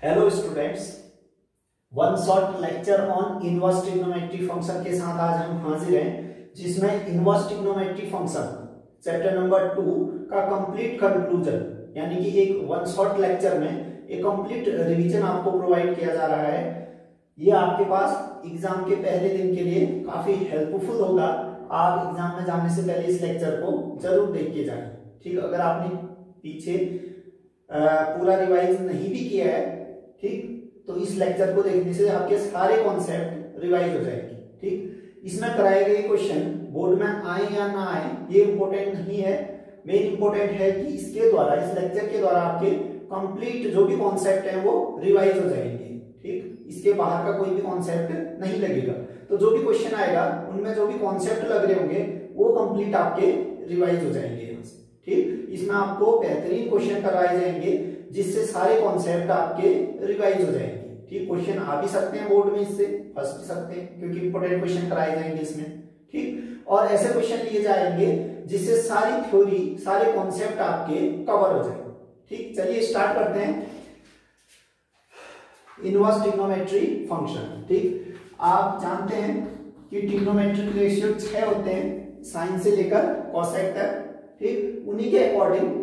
Hello students, one shot lecture on inverse trigonometry function के साथ आज हम हाजिर हैं, जिसमें inverse trigonometry function chapter number 2 का कंप्लीट कंक्लूजन यानी कि एक वन शॉट लेक्चर में एक कंप्लीट रिवीजन आपको प्रोवाइड किया जा रहा है। ये आपके पास एग्जाम के पहले दिन के लिए काफी हेल्पफुल होगा। आप एग्जाम में जाने से पहले इस लेक्चर को जरूर देख के जाएं। ठीक, अगर आपने पीछे पूरा रिवाइज नहीं भी किया है, ठीक, तो इस लेक्चर को देखने से आपके सारे कॉन्सेप्ट रिवाइज हो जाएंगे। ठीक, इसमें कराए गए क्वेश्चन बोर्ड में आए या ना आए ये इंपॉर्टेंट नहीं है। मेन इंपॉर्टेंट है कि इसके द्वारा, इस लेक्चर के द्वारा आपके कंप्लीट जो भी कॉन्सेप्ट है वो रिवाइज हो जाएंगे। ठीक, इसके बाहर का कोई भी कॉन्सेप्ट नहीं लगेगा। तो जो भी क्वेश्चन आएगा उनमें जो भी कॉन्सेप्ट लग रहे होंगे वो कंप्लीट आपके रिवाइज हो जाएंगे यहाँ से। ठीक, इसमें आपको बेहतरीन क्वेश्चन कराए जाएंगे जिससे सारे कॉन्सेप्ट आपके रिवाइज हो जाएंगे। ठीक, क्वेश्चन आ भी सकते हैं बोर्ड में, इससे फंस भी सकते हैं क्योंकि इंपोर्टेंट क्वेश्चन कराए जाएंगे इसमें। ठीक, और ऐसे क्वेश्चन लिए जाएंगे जिससे सारी थ्योरी, सारे कॉन्सेप्ट आपके कवर हो जाएंगे। ठीक, चलिए स्टार्ट करते हैं। Inverse trigonometry function. ठीक, आप जानते हैं कि ट्रिग्नोमेट्रिक रेशियो 6 होते हैं, साइन से लेकर कोसेक तक। ठीक, उन्हीं के अकॉर्डिंग,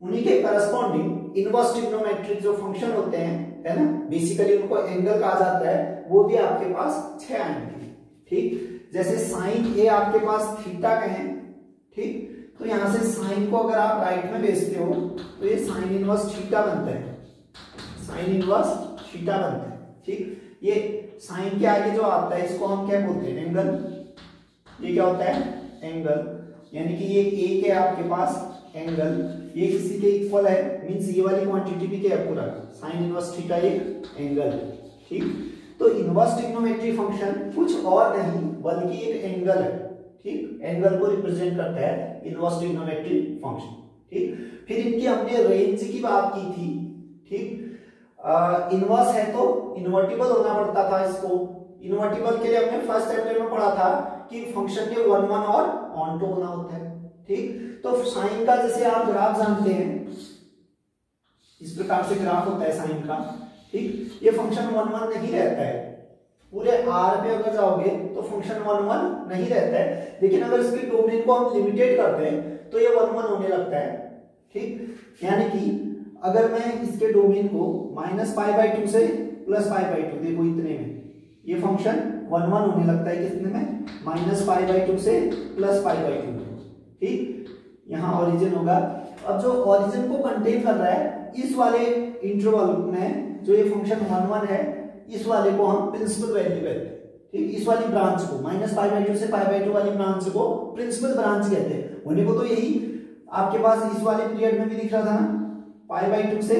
उन्हीं के करस्पॉन्डिंग इनवर्स ट्रिग्नोमेट्रिक जो फंक्शन होते हैं, है ना, बेसिकली उनको एंगल कहा जाता है, वो भी आपके पास 6 आएंगे। ठीक, जैसे साइन ए आपके पास थीटा का है। ठीक, तो यहां से साइन को अगर आप राइट में भेजते हो तो ये साइन इनवर्स थीटा बनता है, साइन इनवर्स थीटा बनता है। ठीक, ये साइन के आगे जो आता है इसको हम क्या बोलते हैं? एंगल। ये क्या होता है? एंगल। यानी कि ये एक है आपके पास एंगल, ये किसी के इक्वल है, मींस ये वाली क्वांटिटी भी क्या है? पूरा साइन इनवर्स थीटा एक एंगल। ठीक, तो इनवर्स ट्रिग्नोमेट्री फंक्शन कुछ और नहीं बल्कि एक एंगल है। ठीक, एंगल को रिप्रेजेंट करता है इनवर्स ट्रिग्नोमेट्री फंक्शन। ठीक, फिर इनकी हमने रेंज की बात की थी। ठीक, इनवर्स है तो इन्वर्टिबल होना पड़ता था इसको। इन्वर्टिबल के लिए हमने फर्स्ट चैप्टर में पढ़ा था कि फंक्शन के 1 1 और ऑन टू होना होता है। ठीक, तो साइन का जैसे आप ग्राफ जानते हैं, इस प्रकार से ग्राफ होता है साइन का। ठीक, ये फंक्शन 1 1 नहीं रहता है। पूरे आर पे अगर जाओगे तो फंक्शन 1 1 नहीं रहता है, लेकिन अगर इसके डोमेन को हम लिमिटेड करते हैं तो ये 1 1 होने लगता है। ठीक, यानी कि अगर मैं इसके डोमेन को -π/2 से +π/2, देखो इतने में ये फंक्शन 1 1 होने लगता है। कितने में? -π/2 से +π/2। ठीक, यहाँ ओरिजिन होगा। अब जो ओरिजिन को कंटेन कर रहा है इस वाले इंटरवल में जो ये फंक्शन 1 1 है, इस वाले को हम प्रिंसिपल वैल्यू कहते हैं। ठीक, इस वाली ब्रांच को, -π/2 से π/2 वाली ब्रांच को प्रिंसिपल ब्रांच कहते हैं। होने को तो यही आपके पास इस वाले पीरियड में भी दिख रहा था ना, π/2 से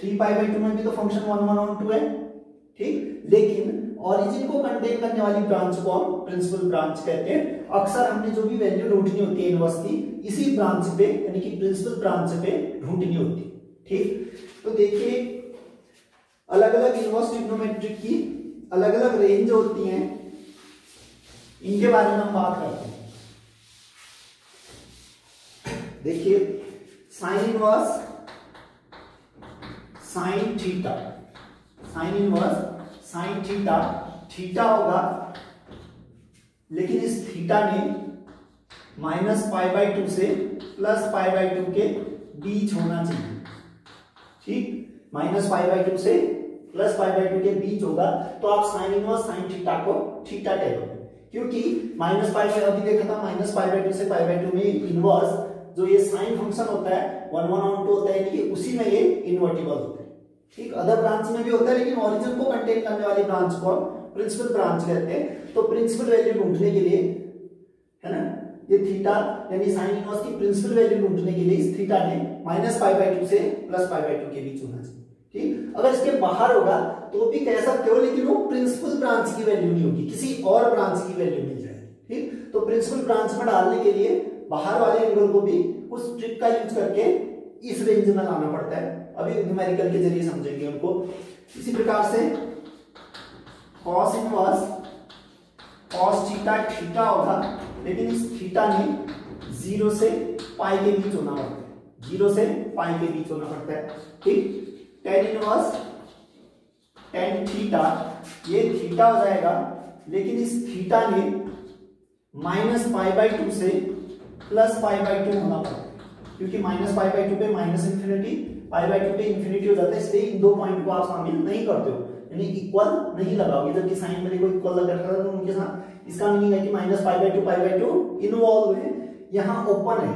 3π/2 में भी तो फंक्शन 1 1 ऑन 2 है। ठीक, लेकिन ओरिजिन को कंटेन करने वाली ब्रांच को हम प्रिंसिपल ब्रांच कहते हैं। अक्सर हमने जो भी वैल्यू ढूंढनी होती है इनवर्स की, इसी ब्रांच पे यानी कि प्रिंसिपल ब्रांच पे ढूंढनी होती है। ठीक, तो देखिए अलग अलग इनवर्स ट्रिग्नोमेट्रिक की अलग अलग रेंज होती हैं, इनके बारे में हम बात करते हैं। देखिए sine inverse sine theta, sine inverse sine theta, theta होगा लेकिन इस थीटा ने -π/2 से +π/2 के बीच होना चाहिए। ठीक, -π/2 से +π/2 के बीच होगा तो आप साइन इनवर्स साइन थीटा को थीटा कहोगे, क्योंकि -π अभी देखा था -π/2 से π/2 में इनवर्स जो ये साइन फंक्शन होता है 1 1 ऑन 2 होता है, कि उसी में ये इन्वर्टिबल होता है। ठीक, अदर ब्रांच में भी होता है लेकिन ओरिजिन को कंटेन करने वाली ब्रांच को प्रिंसिपल ब्रांच कहते हैं। तो प्रिंसिपल वैल्यू ढूंढने के लिए, है ना, ये थीटा यानी साइन इनवर्स की प्रिंसिपल वैल्यू ढूंढने के लिए इस थीटा ने -π/2 से +π/2 के बीच होना चाहिए। ठीक, अगर इसके बाहर होगा तो भी कह सकते हो, लेकिन वो प्रिंसिपल ब्रांच की वैल्यू नहीं होगी, किसी और ब्रांच की वैल्यू मिल जाएगी। ठीक, तो प्रिंसिपल ब्रांच में डालने के लिए बाहर वाले एंगल को भी कुछ ट्रिक का यूज करके इस रेंज में लाना पड़ता है। अभी न्यूमेरिकल के जरिए समझेंगे उनको। इसी प्रकार से cos inverse cos theta theta होगा, लेकिन इस थीटा ने 0 से पाई के बीच होना पड़ता है, 0 से पाई के बीच होना पड़ता है। ठीक, tan इनवर्स टेन थीटा, ये थीटा हो जाएगा, लेकिन इस थीटा ने माइनस पाई बाई टू से प्लस पाई बाई टू होना पड़ेगा, क्योंकि माइनस पाई बाई टू पे minus infinity, pi by to पे इंफिनिटी हो जाता है, इसलिए इन दो पॉइंट को आप शामिल नहीं करते हो, यानी इक्वल नहीं लगाओगे, जबकि साइन में कोई इक्वल लगा रखा था तो उनके साथ इसका मीनिंग है कि minus pi by to involve है, यहाँ ओपन है,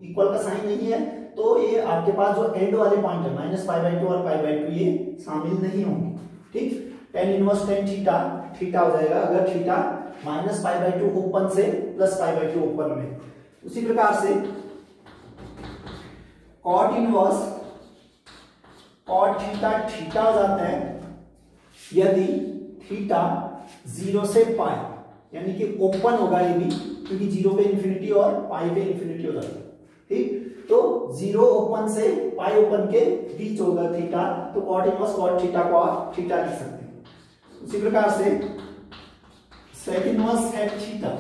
इक्वल का साइन नहीं है, तो ये आपके पास जो एंड वाले पॉइंट है माइनस पाई बाई टू और पाई बाई टू ये शामिल नहीं होंगे। ठीक, tan inverse tan theta, theta हो जाएगा अगर theta minus pi by two open से plus pi by two open में। उसी प्रकार से cot inverse cot theta, theta हो जाता है यदि थीटा जीरो से पाई, यानी कि ओपन होगा ये भी, क्योंकि जीरो पे इंफिनिटी और पाई पे इंफिनिटी हो जाता है। ठीक, तो जीरो ओपन से पाई ओपन के बीच होगा थीटा, तो कॉट इनवर्स कॉट थीटा को आप थीटा लिख सकते हैं। उसी प्रकार से sec inverse sec theta,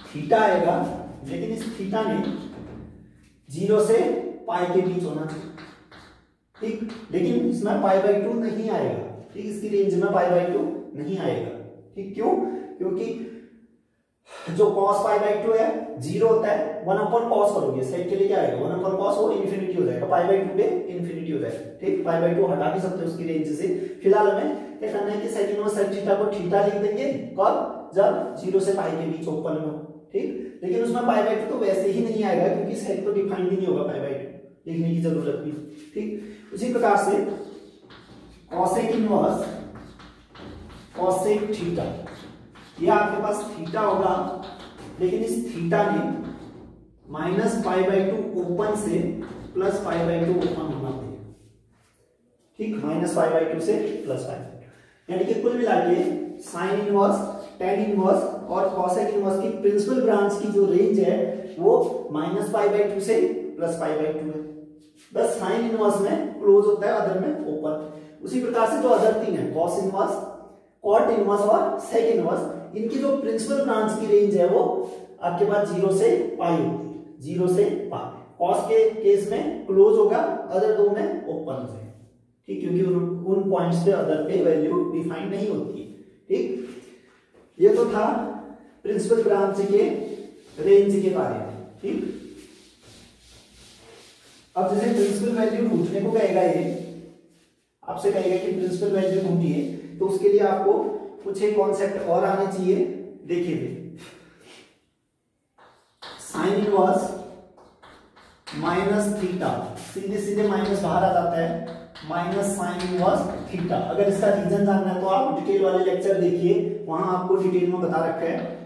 theta आएगा, लेकिन इस थीटा ने जीरो से पाई के बीच होना चाहिए। ठीक, लेकिन इसमें पाई बाई टू नहीं आएगा। ठीक, इसकी रेंज में पाई बाई टू नहीं आएगा। ठीक, क्यों? क्योंकि जो कॉस पाई बाई टू है जीरो होता है, वन अपॉन कॉस करोगे सेक के लिए क्या आएगा, वन अपॉन कॉस, वो इन्फिनिटी हो जाएगा, पाई बाई टू पे इन्फिनिटी हो जाएगा। ठीक, पाई बाई टू हटा भी सकते हो उसकी रेंज से। फिलहाल हमें क्या करना है कि सेक इनवर्स सेक थीटा को थीटा लिख देंगे, कब, जब जीरो से पाई के बीच ओपन में हो। ठीक, लेकिन उसमें पाई बाई टू तो वैसे ही नहीं आएगा, क्योंकि सेक तो डिफाइंड ही नहीं होगा पाई बाई टू, लिखने की जरूरत भी। ठीक, उसी प्रकार से कॉसेक इनवर्स कॉसेक थीटा, ये आपके पास थीटा होगा, लेकिन इस थीटा ने minus pi by two open से plus pi by two open होना पड़ेगा। ठीक, माइनस पाई बाई टू से प्लस पाई बाई टू, यानी कि कुल मिला के साइन इनवर्स, टेन इनवर्स और कॉसेक इनवर्स की प्रिंसिपल ब्रांच की जो रेंज है वो माइनस पाई बाई टू से प्लस पाई बाई टू है। बस साइन इनवर्स में क्लोज होता है, अदर में ओपन। उसी प्रकार से जो अदर तीन है, कॉस इनवर्स, कॉट इनवर्स और सेक इनवर्स, इनकी जो प्रिंसिपल ब्रांच की रेंज है वो आपके पास जीरो से पाई होती है, जीरो से पाई। कॉस के केस में क्लोज होगा, अदर दो में ओपन हो जाएगा। ठीक, क्योंकि उन पॉइंट्स पे अदर पे वैल्यू डिफाइन नहीं होती है। ठीक, ये तो था प्रिंसिपल ब्रांच के रेंज के बारे में। ठीक, अब जैसे प्रिंसिपल वैल्यू ढूंढने को कहेगा, ये आपसे कहेगा कि प्रिंसिपल वैल्यू ढूंढिए, तो उसके लिए आपको कुछ एक कॉन्सेप्ट और आने चाहिए। देखिए, साइन इनवर्स माइनस थीटा, सीधे सीधे माइनस बाहर आ जाता है, माइनस साइन इनवर्स थीटा। अगर इसका रीजन जानना है तो आप डिटेल वाले लेक्चर देखिए, वहां आपको डिटेल में बता रखा है।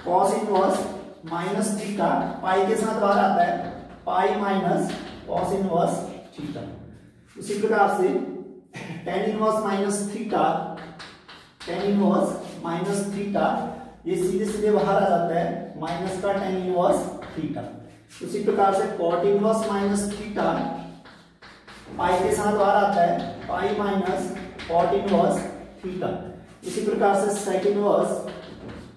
Cos inverse minus theta, pi के साथ बाहर आता है, pi minus cos inverse theta. उसी प्रकार से tan inverse minus theta, tan inverse minus theta, ये सीधे सीधे बाहर आ जाता है, माइनस का टेन इनवर्स थीटा। उसी प्रकार से cot inverse minus theta, pi के साथ बाहर आता है, pi minus cot inverse theta. इसी प्रकार से sec inverse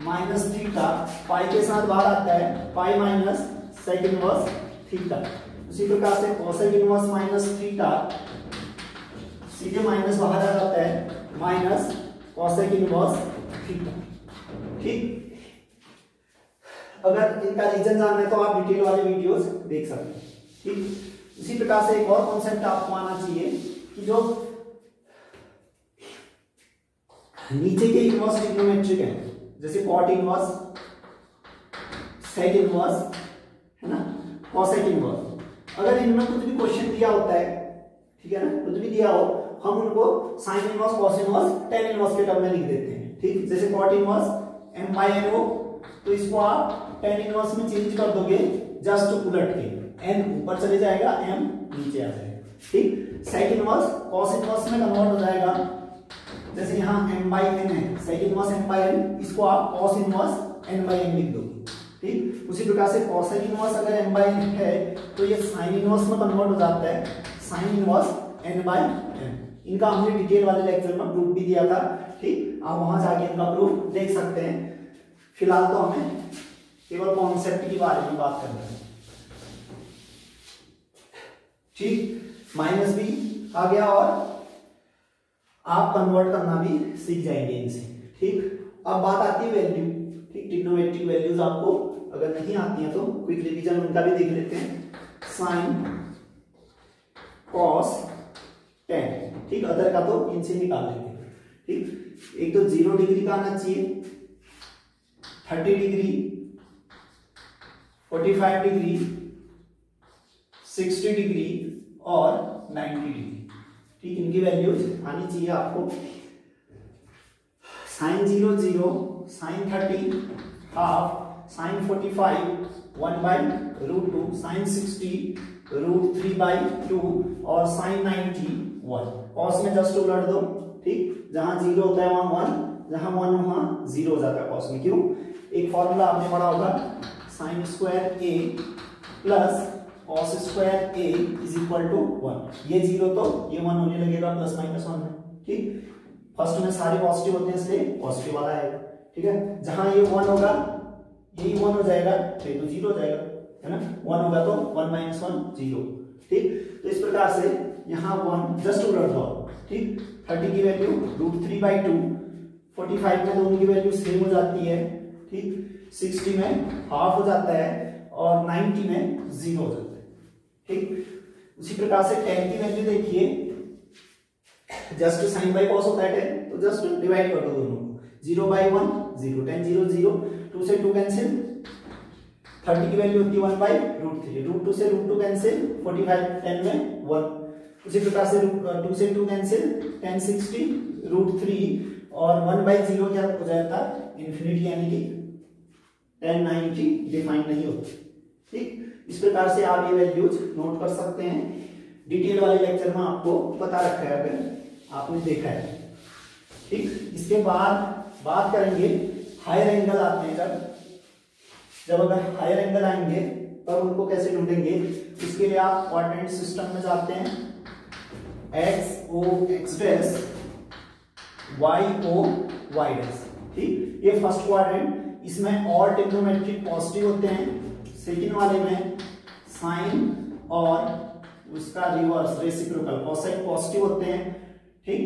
minus theta, pi के साथ बाहर आता है, pi minus sec inverse theta. उसी प्रकार से कोसेक इनवर्स माइनस थीटा, सीधे माइनस बाहर आ जाता है, माइनस कोसेक इनवर्स थीटा। ठीक, अगर इनका रीजन जानना है तो आप डिटेल वाले वीडियोस देख सकते हैं। ठीक, इसी प्रकार से एक और कॉन्सेप्ट आपको आना चाहिए कि जो नीचे के इनवर्स ट्रिग्नोमेट्रिक है, जैसे कॉट इनवर्स, सेक इनवर्स, है ना, कॉसेक इनवर्स, अगर इनमें कुछ भी क्वेश्चन दिया होता है, ठीक है ना, कुछ भी दिया हो, हम उनको sine inverse, cos inverse, tan inverse के टर्म में लिख देते हैं। ठीक, जैसे cot inverse M by N हो, तो इसको आप टेन इनवर्स में चेंज कर दोगे, जस्ट उलट के, एन ऊपर चले जाएगा, एम नीचे आ जाएगा। ठीक, सेक इनवर्स कॉस इनवर्स में कन्वर्ट हो जाएगा, जैसे यहाँ एम बाई एन है, sec inverse M by N, इसको आप cos inverse N by N लिख दोगे। ठीक, उसी प्रकार से कॉसेक इनवर्स अगर एन बाई एन है तो ये साइन इनवर्स में कन्वर्ट हो जाता है, sine inverse N by N. इनका हमने डिटेल वाले लेक्चर में प्रूफ भी दिया था। ठीक, आप वहां जाके इनका प्रूफ देख सकते हैं। फिलहाल तो हमें केवल कॉन्सेप्ट के बारे में बात करना है। ठीक, माइनस भी आ गया और आप कन्वर्ट करना भी सीख जाएंगे इनसे। ठीक, अब बात आती है वैल्यू। ठीक, ट्रिग्नोमेट्रिक वैल्यूज आपको अगर नहीं आती हैं तो क्विक रिवीजन उनका भी देख लेते हैं। साइन कॉस टेन, ठीक, अदर का तो इनसे निकाल लेंगे। ठीक, एक तो 0 डिग्री का आना चाहिए, 30 डिग्री, 45 डिग्री, 60 डिग्री और 90 डिग्री। ठीक, इनकी वैल्यूज आनी चाहिए आपको। Sine 0 0, sine 30 half, sine 45 1/√2, sine 60 √3/2 और साइन 90 1। कॉस में जस्ट उलट दो। ठीक, जहां 0 होता है वहां 1, जहां 1 वहां 0 हो जाता है कॉस में। क्यों? एक फॉर्मूला आपने पढ़ा होगा, sine square A plus cos square A is equal to 1। ये 0 तो ये 1 होने लगेगा प्लस माइनस 1 में। ठीक, फर्स्ट में सारे पॉजिटिव होते हैं इसलिए पॉजिटिव वाला आएगा। ठीक है, जहां ये 1 होगा यही 1 हो जाएगा, फिर तो 0 हो जाएगा, है ना। 1 होगा तो 1 - 1 0। ठीक, तो इस प्रकार से यहाँ 1 जस्ट उलट दो। ठीक, 30 की वैल्यू √3/2, 45 में दोनों की वैल्यू सेम हो जाती है। ठीक, 60 में हाफ हो जाता है और 90 में 0 हो जाता है। ठीक, उसी प्रकार से tan की वैल्यू देखिए, जस्ट साइन बाई कॉस होता है tan, तो जस्ट डिवाइड कर दो दोनों को। 0/1 0, tan 0 0, 2 से 2 कैंसिल, 30 की वैल्यू होती है 1/√3, √2 से √2 कैंसिल, 45 10 में 1। उसी प्रकार से 2 से 2 कैंसिल, tan 60 √3 और 1/0 क्या हो जाता है इन्फिनिटी, यानी कि tan 90 डिफाइन नहीं होती। ठीक, इस प्रकार से आप ये वैल्यूज नोट कर सकते हैं। डिटेल वाले लेक्चर में आपको बता रखा है अगर आपने देखा है। ठीक, इसके बाद बात करेंगे हायर एंगल आते हैं, जब अगर हायर एंगल आएंगे तब उनको कैसे ढूंढेंगे। इसके लिए आप क्वाड्रेंट सिस्टम में जाते हैं, XO X dash, YO Y dash. ठीक, ये फर्स्ट क्वाड्रेंट, इसमें ऑल ट्रिग्नोमेट्रिक पॉजिटिव होते हैं। सेकंड वाले में साइन और उसका रिवर्स रेसिप्रोकल कोसेक पॉजिटिव होते हैं। ठीक,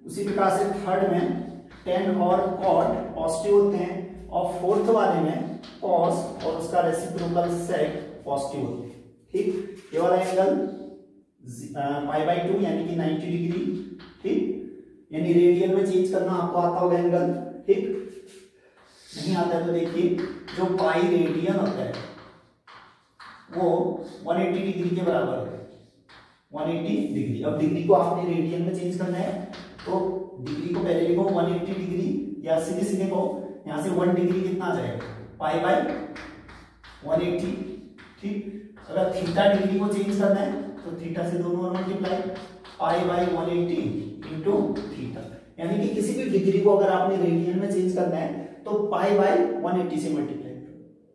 उसी प्रकार से थर्ड में tan और cot पॉजिटिव होते हैं और फोर्थ वाले में cos और उसका रेसिप्रोकल sec पॉजिटिव होते हैं। ठीक, ये वाला एंगल π/2 यानी कि 90 डिग्री। ठीक, यानी रेडियन में चेंज करना आपको आता होगा एंगल। ठीक, नहीं आता है तो देखिए, जो पाई रेडियन होता है वो 180 डिग्री के बराबर है, 180 डिग्री। अब डिग्री को आपने रेडियन में चेंज करना है तो डिग्री को पहले लिखो 180 डिग्री, या सीधे सीधे को यहाँ से 1 डिग्री कितना आ जाएगा π/180। ठीक, अगर थीटा डिग्री को चेंज करना है तो थीटा से दोनों मल्टीप्लाई, π/180 इंटू थीटा। यानी कि किसी भी डिग्री को अगर आपने रेडियन में चेंज करना है तो π/180 से मल्टीप्लाई करो।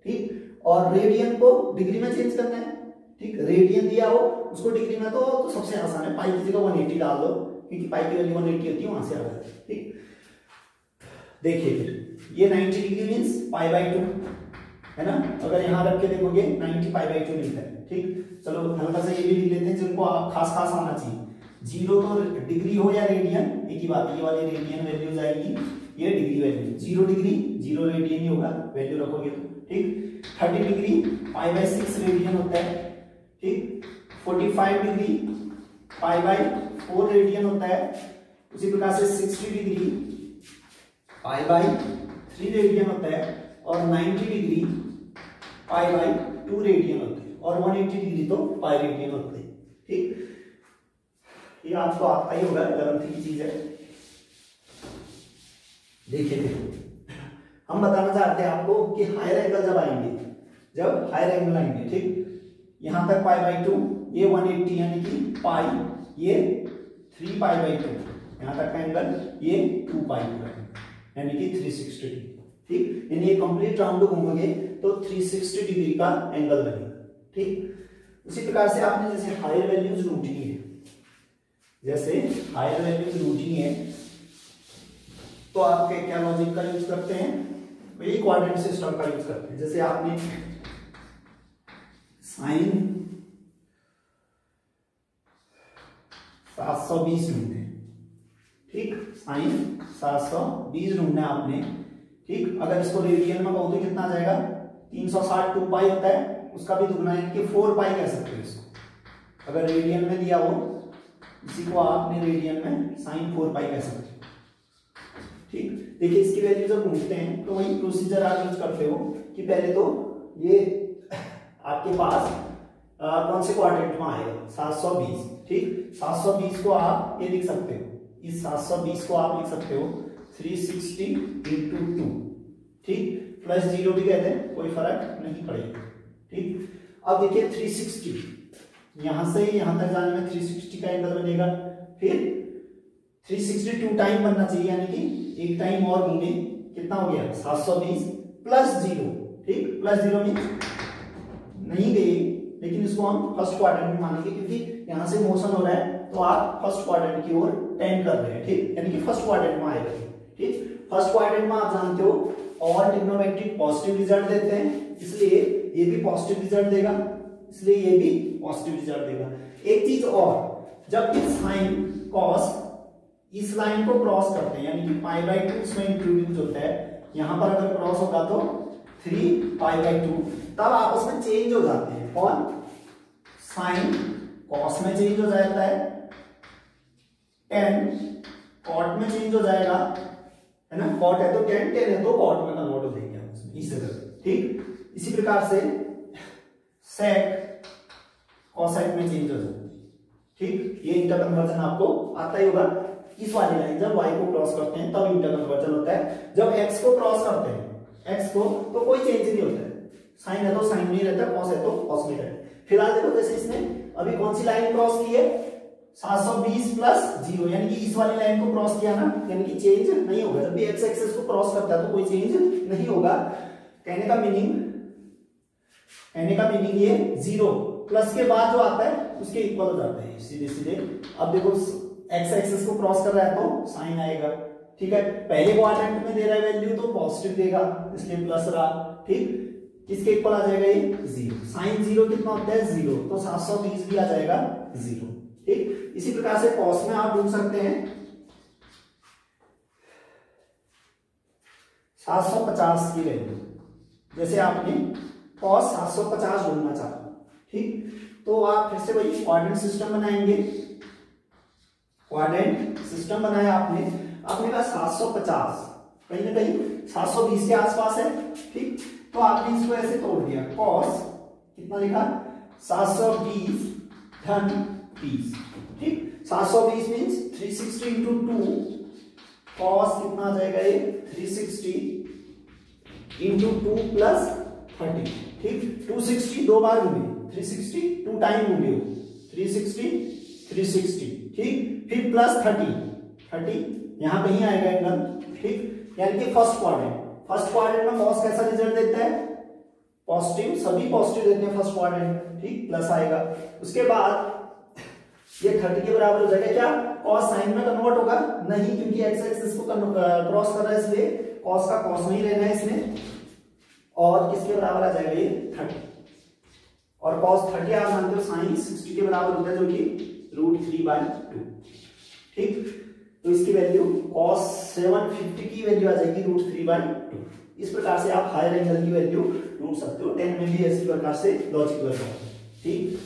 ठीक, और रेडियन को डिग्री में चेंज करना है। ठीक, रेडियन दिया हो उसको डिग्री में तो सबसे आसान है, पाई की जगह 180 डाल दो, क्योंकि पाई की वैल्यू 180 होती है, वहां से आ जाती है। ठीक, देखिए फिर ये 90 डिग्री मींस π/2 है ना। अगर यहां रख के देखोगे 90 π/2 मिलता है। ठीक, चलो हल्का सा ये भी लिख लेते हैं जिनको खास खास आना चाहिए। 0 तो डिग्री हो या रेडियन एक ही बात है, ये वाली रेडियन वैल्यूज आएगी, ये डिग्री वैल्यू। 0 डिग्री 0 रेडियन ही होगा, वैल्यू रखोगे तो। ठीक, 30 डिग्री π/6 रेडियन होता है। ठीक, 45 डिग्री π/4 रेडियन होता है। उसी प्रकार से 60 डिग्री π/3 रेडियन होता है और 90 डिग्री π/2 रेडियन होता है और 180 डिग्री तो पाई रेडियन होता है। ठीक, ये आपको आता ही होगा, 11th की चीज है। देखिए हम बताना चाहते हैं आपको कि हायर एंगल जब आएंगे, जब हायर एंगल आएंगे, ठीक, यहां तक π/2, ये 180 यानी कि पाई, ये 3π/2, यहां तक का एंगल ये 2π यानी कि 360 डिग्री। ठीक, यानी ये कंप्लीट राउंड घूमोगे तो 360 डिग्री का एंगल बनेगा। ठीक, उसी प्रकार से आपने जैसे हायर वैल्यूज ढूंढनी है, जैसे हायर वैल्यूज ढूंढनी है तो आप क्या लॉजिक का यूज करते हैं, वही क्वाड्रेंट सिस्टम का यूज करते हैं। जैसे आपने साइन 720 ढूंढे, ठीक, साइन 720 ढूंढना है आपने। ठीक, अगर इसको रेडियन में कहूं तो कितना आ जाएगा, 360 2 पाई होता है, उसका भी दुगना है कि 4 पाई कह सकते हैं इसको। अगर रेडियन में दिया हो इसी को आपने रेडियन में साइन 4 पाई कह सकते हो। ठीक, देखिए इसकी वैल्यू जब ढूंढते हैं तो वही प्रोसीजर आप यूज करते हो कि पहले तो ये आपके पास कौन से क्वाड्रेंट में आएगा, 720। ठीक, 720 को आप ये लिख सकते हो, इस 720 को आप लिख सकते हो 360 इंटू 2। ठीक, प्लस 0 भी कहते हैं, कोई फर्क नहीं पड़ेगा। ठीक, अब देखिए 360 यहां से यहां तक जाने में 360 का एंगल बनेगा, फिर 362 टाइम बनना चाहिए, यानी कि एक टाइम और घूमे, कितना हो गया 720 प्लस 0। ठीक, प्लस 0 मीन नहीं गए, लेकिन इसको हम फर्स्ट क्वाड्रेंट में मानेंगे क्योंकि यहां से मोशन हो रहा है तो आप फर्स्ट क्वाड्रेंट की ओर टेंड कर रहे हैं। ठीक, यानी कि फर्स्ट क्वाड्रेंट में आएगा। ठीक, फर्स्ट क्वाड्रेंट में आप जानते हो ऑल ट्रिग्नोमेट्रिक पॉजिटिव रिजल्ट देते हैं, इसलिए ये भी पॉजिटिव रिजल्ट देगा, इसलिए ये भी पॉजिटिव रिजल्ट देगा। एक चीज और, जब भी साइन कॉस इस लाइन को क्रॉस करते हैं, यानी कि π/2 इसमें इंट्रोड्यूस होता है, यहां पर अगर क्रॉस होगा तो 3π/2, तब आपस में चेंज हो जाते हैं। कौन, साइन कॉस में चेंज हो जाता है, टेन कॉट में चेंज हो जाएगा, है ना, कॉट है तो टेन, टेन है तो कॉट में कन्वर्ट हो जाएगा इस तरह। ठीक, इसी प्रकार से सेक कॉसेक में चेंज हो जाता है। ठीक, ये इंटर कन्वर्जन आपको आता ही होगा। इस वाली लाइन जब y को क्रॉस करते हैं तब इंटर कन्वर्जन होता है, जब x को क्रॉस करते हैं x को तो कोई चेंज नहीं होता है, साइन है तो साइन नहीं रहता, कॉस है तो कॉस नहीं रहता। फिलहाल देखो जैसे इसने अभी कौन सी लाइन क्रॉस की है, 720 प्लस 0, यानी कि इस वाली लाइन को क्रॉस किया ना, यानी कि चेंज नहीं होगा। जब भी x एक्सिस को क्रॉस करता है तो कोई चेंज नहीं होगा। कहने का मीनिंग ये 0 प्लस के बाद जो आता है उसके इक्वल हो जाते हैं सीधे सीधे। अब देखो x एक्सिस को क्रॉस कर रहा है तो साइन आएगा। ठीक है, पहले क्वाड्रेंट में दे रहा है वैल्यू तो पॉजिटिव देगा, इसलिए प्लस रहा। ठीक, किसके इक्वल आ जाएगा ये 0, साइन 0 कितना होता है 0, तो 720 भी आ जाएगा 0। ठीक, इसी प्रकार से कॉस में आप ढूंढ सकते हैं 750 की वैल्यू, जैसे आपने कॉस 750 ढूंढना चाहा। ठीक, तो आप फिर से वही क्वाड्रेंट सिस्टम बनाएंगे, क्वाड्रेंट सिस्टम बनाया आपने कहा 750 कहीं ना कहीं 720 के आसपास है। ठीक, तो आपने इसको ऐसे तोड़ दिया, कॉस कितना लिखा 720 धन 30। ठीक, 720 मींस 360 इंटू 2, कॉस कितना आ जाएगा ये 360 इंटू 2 प्लस 30। ठीक, 260 दो बार घूमे, 360 2 टाइम घूमे, 360। ठीक, फिर प्लस 30 यहां कहीं आएगा एंगल। ठीक, यानी कि फर्स्ट क्वाड्रेंट में कॉस कैसा रिजल्ट देता है, पॉजिटिव, सभी पॉजिटिव देते हैं फर्स्ट क्वाड्रेंट। ठीक, प्लस आएगा, उसके बाद ये 30 के बराबर हो जाएगा, क्या कॉस साइन में कन्वर्ट होगा नहीं, क्योंकि एक्स एक्सिस को क्रॉस कर रहा है, इसलिए कॉस का कॉस नहीं लेना है इसमें, और किसके बराबर आ जाएगा ये 30, और cos 30 आप जानते हो साइन 60 के बराबर होता है, जो कि √3/2। ठीक, तो इसकी वैल्यू cos 750 की वैल्यू आ जाएगी √3/2। इस प्रकार से आप हायर एंगल की वैल्यू ढूंढ सकते हो, 10 में भी इसी प्रकार से लॉजिक वर्क होता है। ठीक,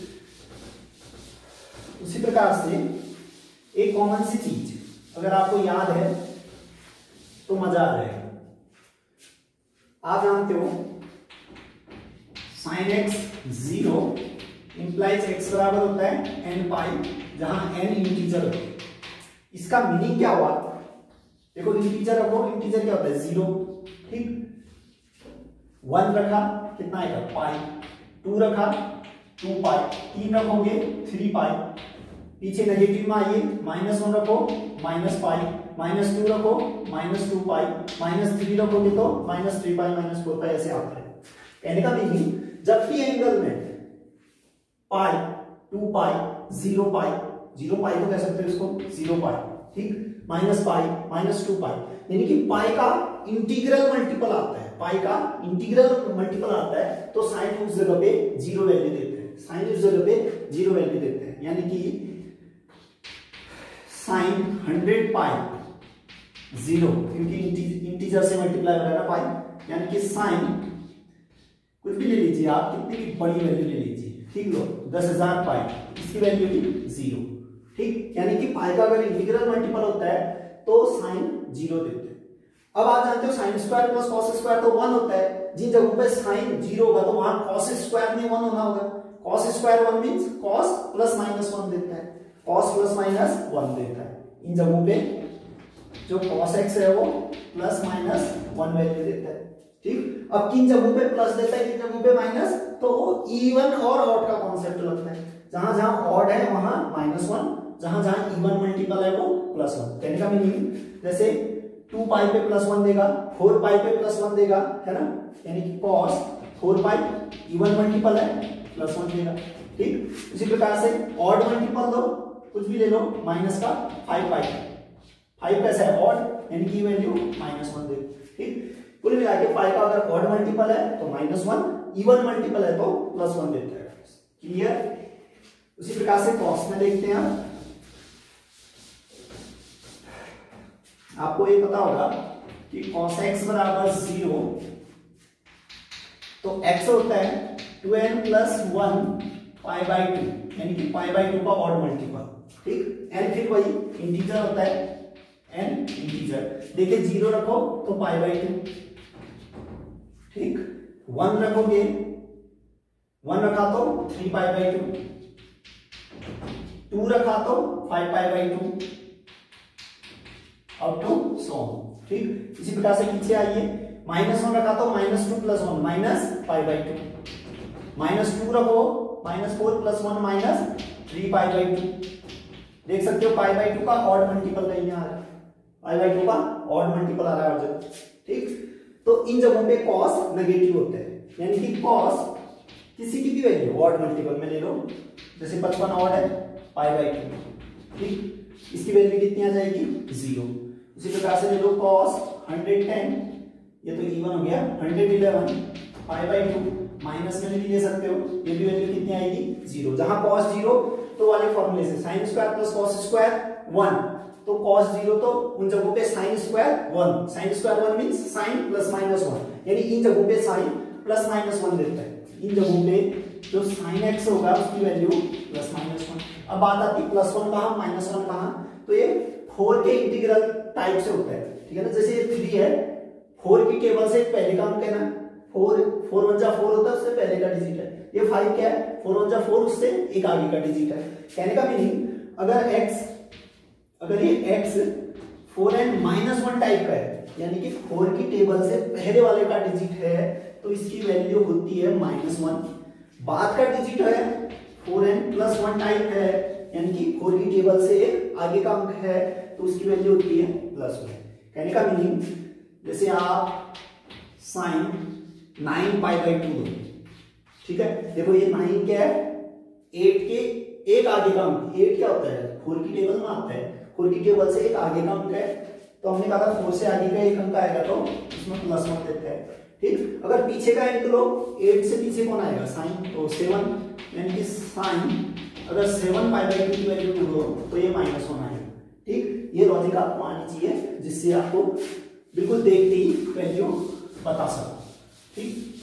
उसी प्रकार से एक कॉमन सी चीज अगर आपको याद है तो मजा आ जाएगा। आप जानते हो sin x 0 इंप्लाइज x बराबर होता है n पाई, जहां n इंटीजर होता है। इसका मीनिंग क्या हुआ, देखो इंटीजर रखो, इंटीजर क्या होता है 0। ठीक, 1 रखा कितना आएगा पाई, 2 रखा 2 पाई, 3 रखोगे 3 पाई, पीछे नेगेटिव में आइए, -1 रखो -पाई, -2 रखो -2 पाई, -3 रखोगे तो -3 पाई -4 पाई, ऐसे आता है। कहने का मीनिंग जब भी एंगल में पाई 2 पाई 0 पाई, 0 पाई को कह सकते हो इसको 0 पाई, ठीक, -पाई -2 पाई, यानी कि पाई का इंटीग्रल मल्टीपल आता है, पाई का इंटीग्रल मल्टीपल आता है, तो साइन उस जगह पे 0 वैल्यू देते हैं, साइन उस जगह पे 0 वैल्यू देते हैं, यानी कि साइन 100 पाई 0, क्योंकि इंटीजर से मल्टीप्लाई हो रहा है ना पाई, यानी कि साइन कुछ भी ले लीजिए आप, कितनी भी बड़ी वैल्यू ले लीजिए, ठीक लो 10,000 पाई, इसकी वैल्यू भी 0, ठीक, यानी कि पाई का अगर इंटीग्रल मल्टीपल होता है तो साइन 0 देते हैं। अब आप जानते हो sine square plus cos square तो 1 होता है, जिन जगहों पे साइन 0 होगा तो वहां कॉस स्क्वायर में 1 होना होगा। Cos square 1 means cos plus minus 1 देता है, कॉस प्लस माइनस 1 देता है। इन जगहों पे जो cos x है वो प्लस माइनस 1 वैल्यू देता है, ठीक। अब किन जगहों पे प्लस देता है, किन जगहों पे माइनस, तो वो इवन और ऑड का कॉन्सेप्ट लगता है। जहां जहां ऑड है वहां -1, जहां जहां इवन मल्टीपल है वो +1। कहने का मीनिंग जैसे 2 पाई पे +1 देगा, 4 पाई पे +1 देगा, है ना, यानी कि cos 4 पाई इवन मल्टीपल है +1 देगा, ठीक। इसी प्रकार से ऑड मल्टीपल दो, कुछ भी ले लो, माइनस का 5 पाई, 5 कैसा है ऑड, यानी कि वैल्यू -1 देगी, ठीक। कुल मिला के पाई का अगर ऑड मल्टीपल है तो -1, इवन मल्टीपल है तो +1 देता है, क्लियर। उसी प्रकार से कॉस में देखते हैं, आपको ये पता होगा कि cos x बराबर 0, तो x होता है 2n + 1 π/2, यानी कि π/2 का ऑड मल्टीपल, ठीक। n फिर वही इंटीजर होता है, n इंटीजर, देखिए 0 रखो तो π/2, ठीक, 1 रखोगे, 1 रखा तो 3π/2, 2 रखा तो 5π/2 अप टू सो, ठीक। इसी प्रकार से पीछे आइए, -1 रखा तो -2 + 1 -π/2, -2 रखो, -4 + 1 -3π/2, देख सकते हो π/2 का ऑड मल्टीपल नहीं आ रहा है, π/2 का ऑड मल्टीपल आ रहा है, ठीक। तो इन जगहों पे cos नेगेटिव होता है, यानी कि cos किसी की भी वैल्यू ऑड मल्टीपल में ले लो, जैसे 55 ऑड है π/2, ठीक, इसकी वैल्यू कितनी आ जाएगी 0। इसी प्रकार से ले लो cos 110, ये तो इवन हो गया, 111 π/2, माइनस में भी ले सकते हो, ये भी वैल्यू कितनी आएगी 0। जहां cos 0 तो वाले फॉर्मूले से sin square plus cos square 1, तो cos 0 तो उन जगहों पे sin square 1, sin square 1 means sin plus minus 1, यानी इन जगहों पे sin प्लस माइनस 1 देता है। इन जगहों पे जो sin x होगा उसकी वैल्यू प्लस माइनस 1। अब बात आती है +1 कहां -1 कहां, तो ये 4 के इंटीग्रल टाइप से होता है, ठीक है ना। जैसे ये 3 है, 4 की टेबल से पहले का अंक है ना, 4 1 जा 4 होता है, उससे पहले का डिजिट है। ये 5 क्या है, 4 1 जा 4, उससे एक आगे का डिजिट है। कहने का मीनिंग अगर ये x 4n -1 टाइप का है, यानी कि 4 की टेबल से पहले वाले का डिजिट है, तो इसकी वैल्यू होती है -1। बाद का डिजिट है 4n + 1 टाइप है, यानी कि 4 की टेबल से एक आगे का अंक है, तो उसकी वैल्यू होती है +1। कहने का मीनिंग जैसे आप sin 9π/2 दो, ठीक है, देखो ये 9 क्या है, 8 के एक आगे का अंक, 8 क्या होता है 4 की टेबल में आता है, 4 की टेबल से एक आगे का अंक है, तो हमने कहा था 4 से आगे का एक अंक आएगा तो इसमें +1 देता है, ठीक। अगर पीछे का अंक लो, 8 से पीछे कौन आएगा sin, तो 7, यानी कि sin अगर 7π/2 की वैल्यू ढूंढो तो ये -1 आएगा, ठीक। ये लॉजिक आपको आनी चाहिए, जिससे आपको बिल्कुल देखते ही वैल्यू बता सको, ठीक।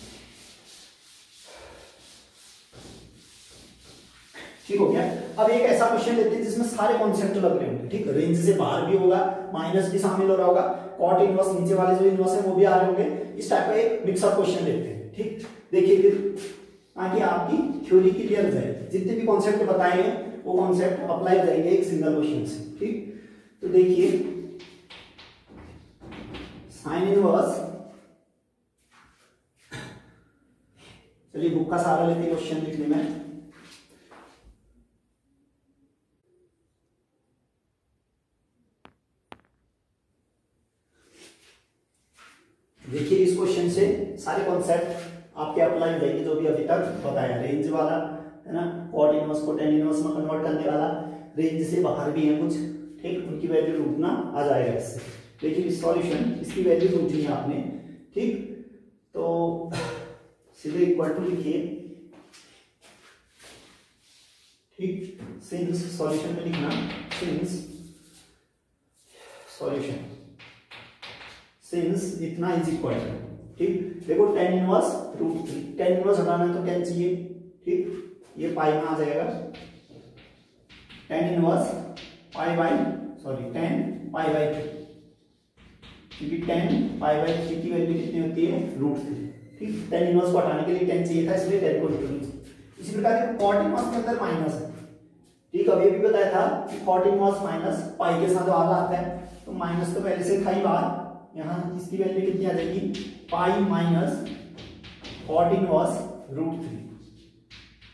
ठीक हो गया। अब एक ऐसा क्वेश्चन लेते हैं जिसमें सारे कॉन्सेप्ट लग रहे होंगे, ठीक, रेंज से बाहर भी होगा, माइनस भी शामिल हो रहा होगा, कॉट इनवर्स नीचे वाले जो इनवर्स है वो भी आ रहे होंगे, इस टाइप का एक मिक्सअप क्वेश्चन लेते हैं, ठीक। देखिए फिर ताकि आपकी थ्योरी क्लियर हो जाए, जितने भी कॉन्सेप्ट बताए हैं वो कॉन्सेप्ट अप्लाई हो जाएंगे एक सिंगल क्वेश्चन से, ठीक। तो देखिए साइन इनवर्स, चलिए बुक का सहारा लेते हैं क्वेश्चन लिखने में। देखिए इस क्वेश्चन से सारे कॉन्सेप्ट आपके अप्लाई हो जाएंगे, जो भी अभी तक बताया, रेंज वाला है ना, कॉट इनवर्स को tan इनवर्स में कन्वर्ट करने वाला, रेंज से बाहर भी है कुछ, ठीक, उनकी वैल्यू ढूंढना आ जाएगा इससे। देखिए सॉल्यूशन, इसकी वैल्यू ढूंढनी है आपने, ठीक। तो सीधे इक्वल टू लिखिए, ठीक, सिंस सॉल्यूशन में लिखना, सिंस सॉल्यूशन सिंस इतना इज इक्वल टू, ठीक। देखो tan इनवर्स √3, tan इनवर्स हटाना है तो tan चाहिए, ठीक। ये पाई में आ जाएगा tan इनवर्स tan π/3, क्योंकि tan π/3 की वैल्यू कितनी होती है √3, ठीक। tan इनवर्स को हटाने के लिए tan चाहिए था, इसलिए tan को इंक्लूड। इसी प्रकार के cot इनवर्स के अंदर माइनस है, ठीक। अभी भी बताया था कि cot इनवर्स माइनस पाई के साथ आधा आता है, तो माइनस तो पहले से था ही बाहर, यहाँ इसकी वैल्यू कितनी आ जाएगी pi minus cot inverse √3,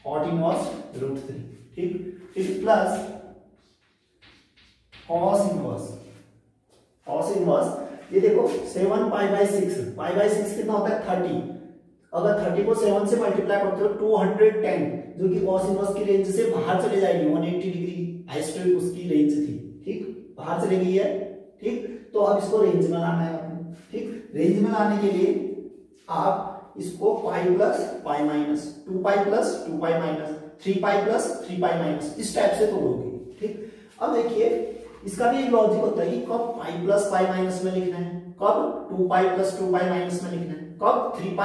cot inverse √3, ठीक। फिर प्लस cos इनवर्स, ये देखो 7π/6, π/6 कितना होता है 30, अगर 30 को 7 से मल्टीप्लाई करते हो 210, जो कि cos इनवर्स की रेंज से बाहर चले जाएगी, 180 डिग्री हाइस्टेरिक उसकी रेंज थी, ठीक, बाहर चली गई है, ठीक। तो अब इसको रेंज में लाना है आपने, ठीक। रेंज में लाने के लिए आप इसको pi plus pi minus, 2π plus 2π minus, 3π plus 3π minus, इस टाइप से तोड़ोगे, ठीक। अब देखिए इसका भी एक लॉजिक होता है कि कब पाई प्लस पाई माइनस में लिखना है, कब 2π प्लस 2π माइनस में लिखना है, कब 3π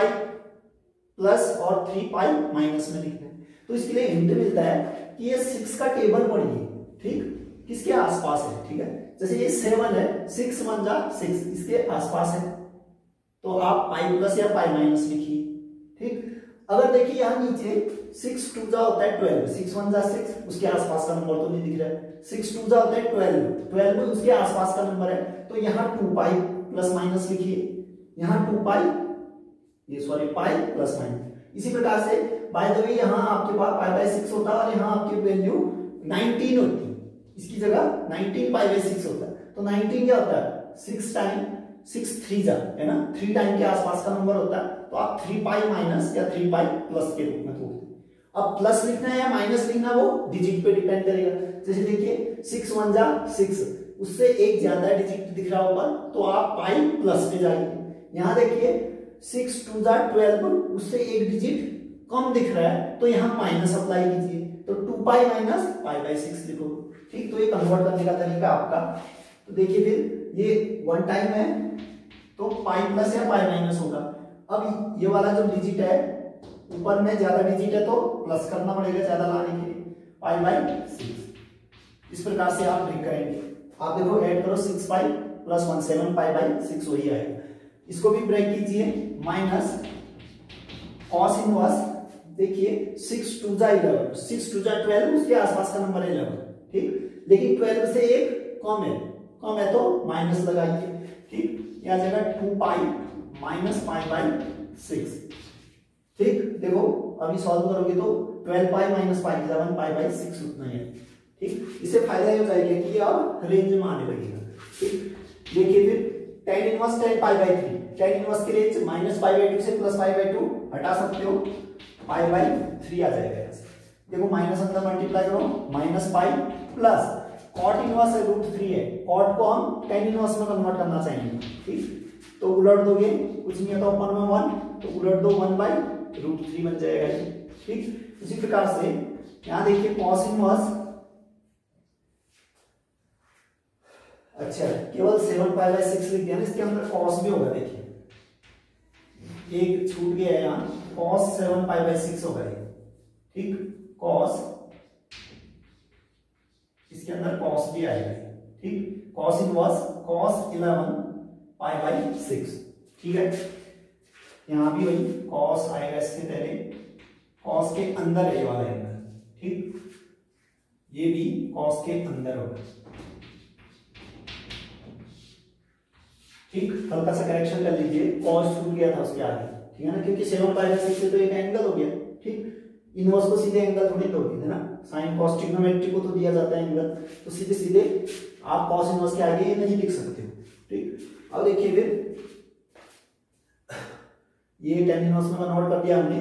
प्लस और 3π माइनस में लिखना है। तो इसके लिए हिंट मिलता है कि ये 6 का टेबल पढ़िए, ठीक, किसके आसपास है, ठीक है। जैसे ये 7 है, 6 1 जा 6, इसके आसपास है, तो आप पाई प्लस या पाई माइनस लिखिए, ठीक। अगर देखिए यहाँ नीचे 6 2 जा होता है 12, 6 1 जा 6, उसके आसपास का नंबर तो नहीं दिख रहा है, 6 2 जा होता है 12, 12 उसके आसपास का नंबर है, तो यहाँ 2π प्लस माइनस लिखिए, यहाँ 2π, ये सॉरी पाई प्लस माइनस। इसी प्रकार से बाय द वे यहाँ आपके पास π/6 होता है और यहाँ आपकी वैल्यू 19 होती है, इसकी जगह 19 π/6 होता है, तो 19 क्या होता है 6 टाइम 6 3 जा, है ना, 3 टाइम के आसपास का नंबर होता है, तो आप 3π माइनस या 3π प्लस के रूप में तोड़ते हैं। अब प्लस लिखना है या माइनस लिखना है वो डिजिट पे डिपेंड करेगा। जैसे देखिए 6 1 जा 6, उससे एक ज्यादा डिजिट दिख रहा होगा तो आप पाई प्लस पे जाएंगे। यहाँ देखिए 6 2 जा 12, उससे एक डिजिट कम दिख रहा है तो यहाँ माइनस अप्लाई कीजिए, तो 2π माइनस π/6 लिखो, ठीक। तो ये कन्वर्ट करने का तरीका आपका। तो देखिए फिर ये 1 टाइम है तो पाई प्लस या पाई माइनस होगा। अब ये वाला जो डिजिट है ऊपर में ज्यादा डिजिट है तो प्लस करना पड़ेगा ज्यादा लाने के लिए, π/6। इस प्रकार से आप ब्रेक करेंगे। आप देखो ऐड करो 6π प्लस 1 7π/6 वही आएगा। इसको भी ब्रेक कीजिए, माइनस cos इनवर्स, देखिए 6 2 जा 11, 6 2 जा 12, उसके आसपास का नंबर है 11, ठीक। लेकिन 12 से एक कम है तो माइनस लगाइए, ठीक। यह आ जाएगा 2π माइनस π/6, ठीक। देखो अभी सॉल्व करोगे तो 12π माइनस π की जगह π/6 उतना ही है, ठीक। इससे फायदा ये हो जाएगा कि अब रेंज में आने लगेगा, ठीक। देखिए फिर tan inverse tan π/3, tan inverse की रेंज माइनस π/2 से प्लस π/2 हटा सकते हो, π/3 आ जाएगा। देखो माइनस अंदर मल्टीप्लाई करो, minus pi plus cot inverse √3 है, cot को हम tan इनवर्स में कन्वर्ट करना चाहेंगे, ठीक। तो उलट दोगे, कुछ नहीं होता ऊपर में 1, तो उलट दो 1/√3 बन जाएगा, ठीक। इसी प्रकार से यहाँ देखिए cos इनवर्स, अच्छा केवल 7π/6 लिख दिया ना, इसके अंदर cos भी होगा, देखिए एक छूट गया है यहाँ, cos 7π/6 होगा ये, ठीक। cos, इसके अंदर cos भी आएगा, ठीक। cos इनवर्स cos 11π/6, ठीक है। यहां भी वही cos आएगा, इससे पहले cos के अंदर है ये वाला एंगल, ठीक। ये भी cos के अंदर होगा, ठीक। हल्का सा करेक्शन कर लीजिए, cos छूट गया था उसके आगे, ठीक है ना, क्योंकि 7π/6 से तो एक एंगल हो गया, ठीक। इनवर्स को सीधे एंगल थोड़ी तोड़ती है ना, साइन कॉस ट्रिग्नोमेट्री को तो दिया जाता है एंगल, तो सीधे सीधे आप कॉस इनवर्स के आगे ये नहीं लिख सकते हो, ठीक। अब देखिए फिर ये tan इनवर्स में कन्वर्ट कर दिया हमने,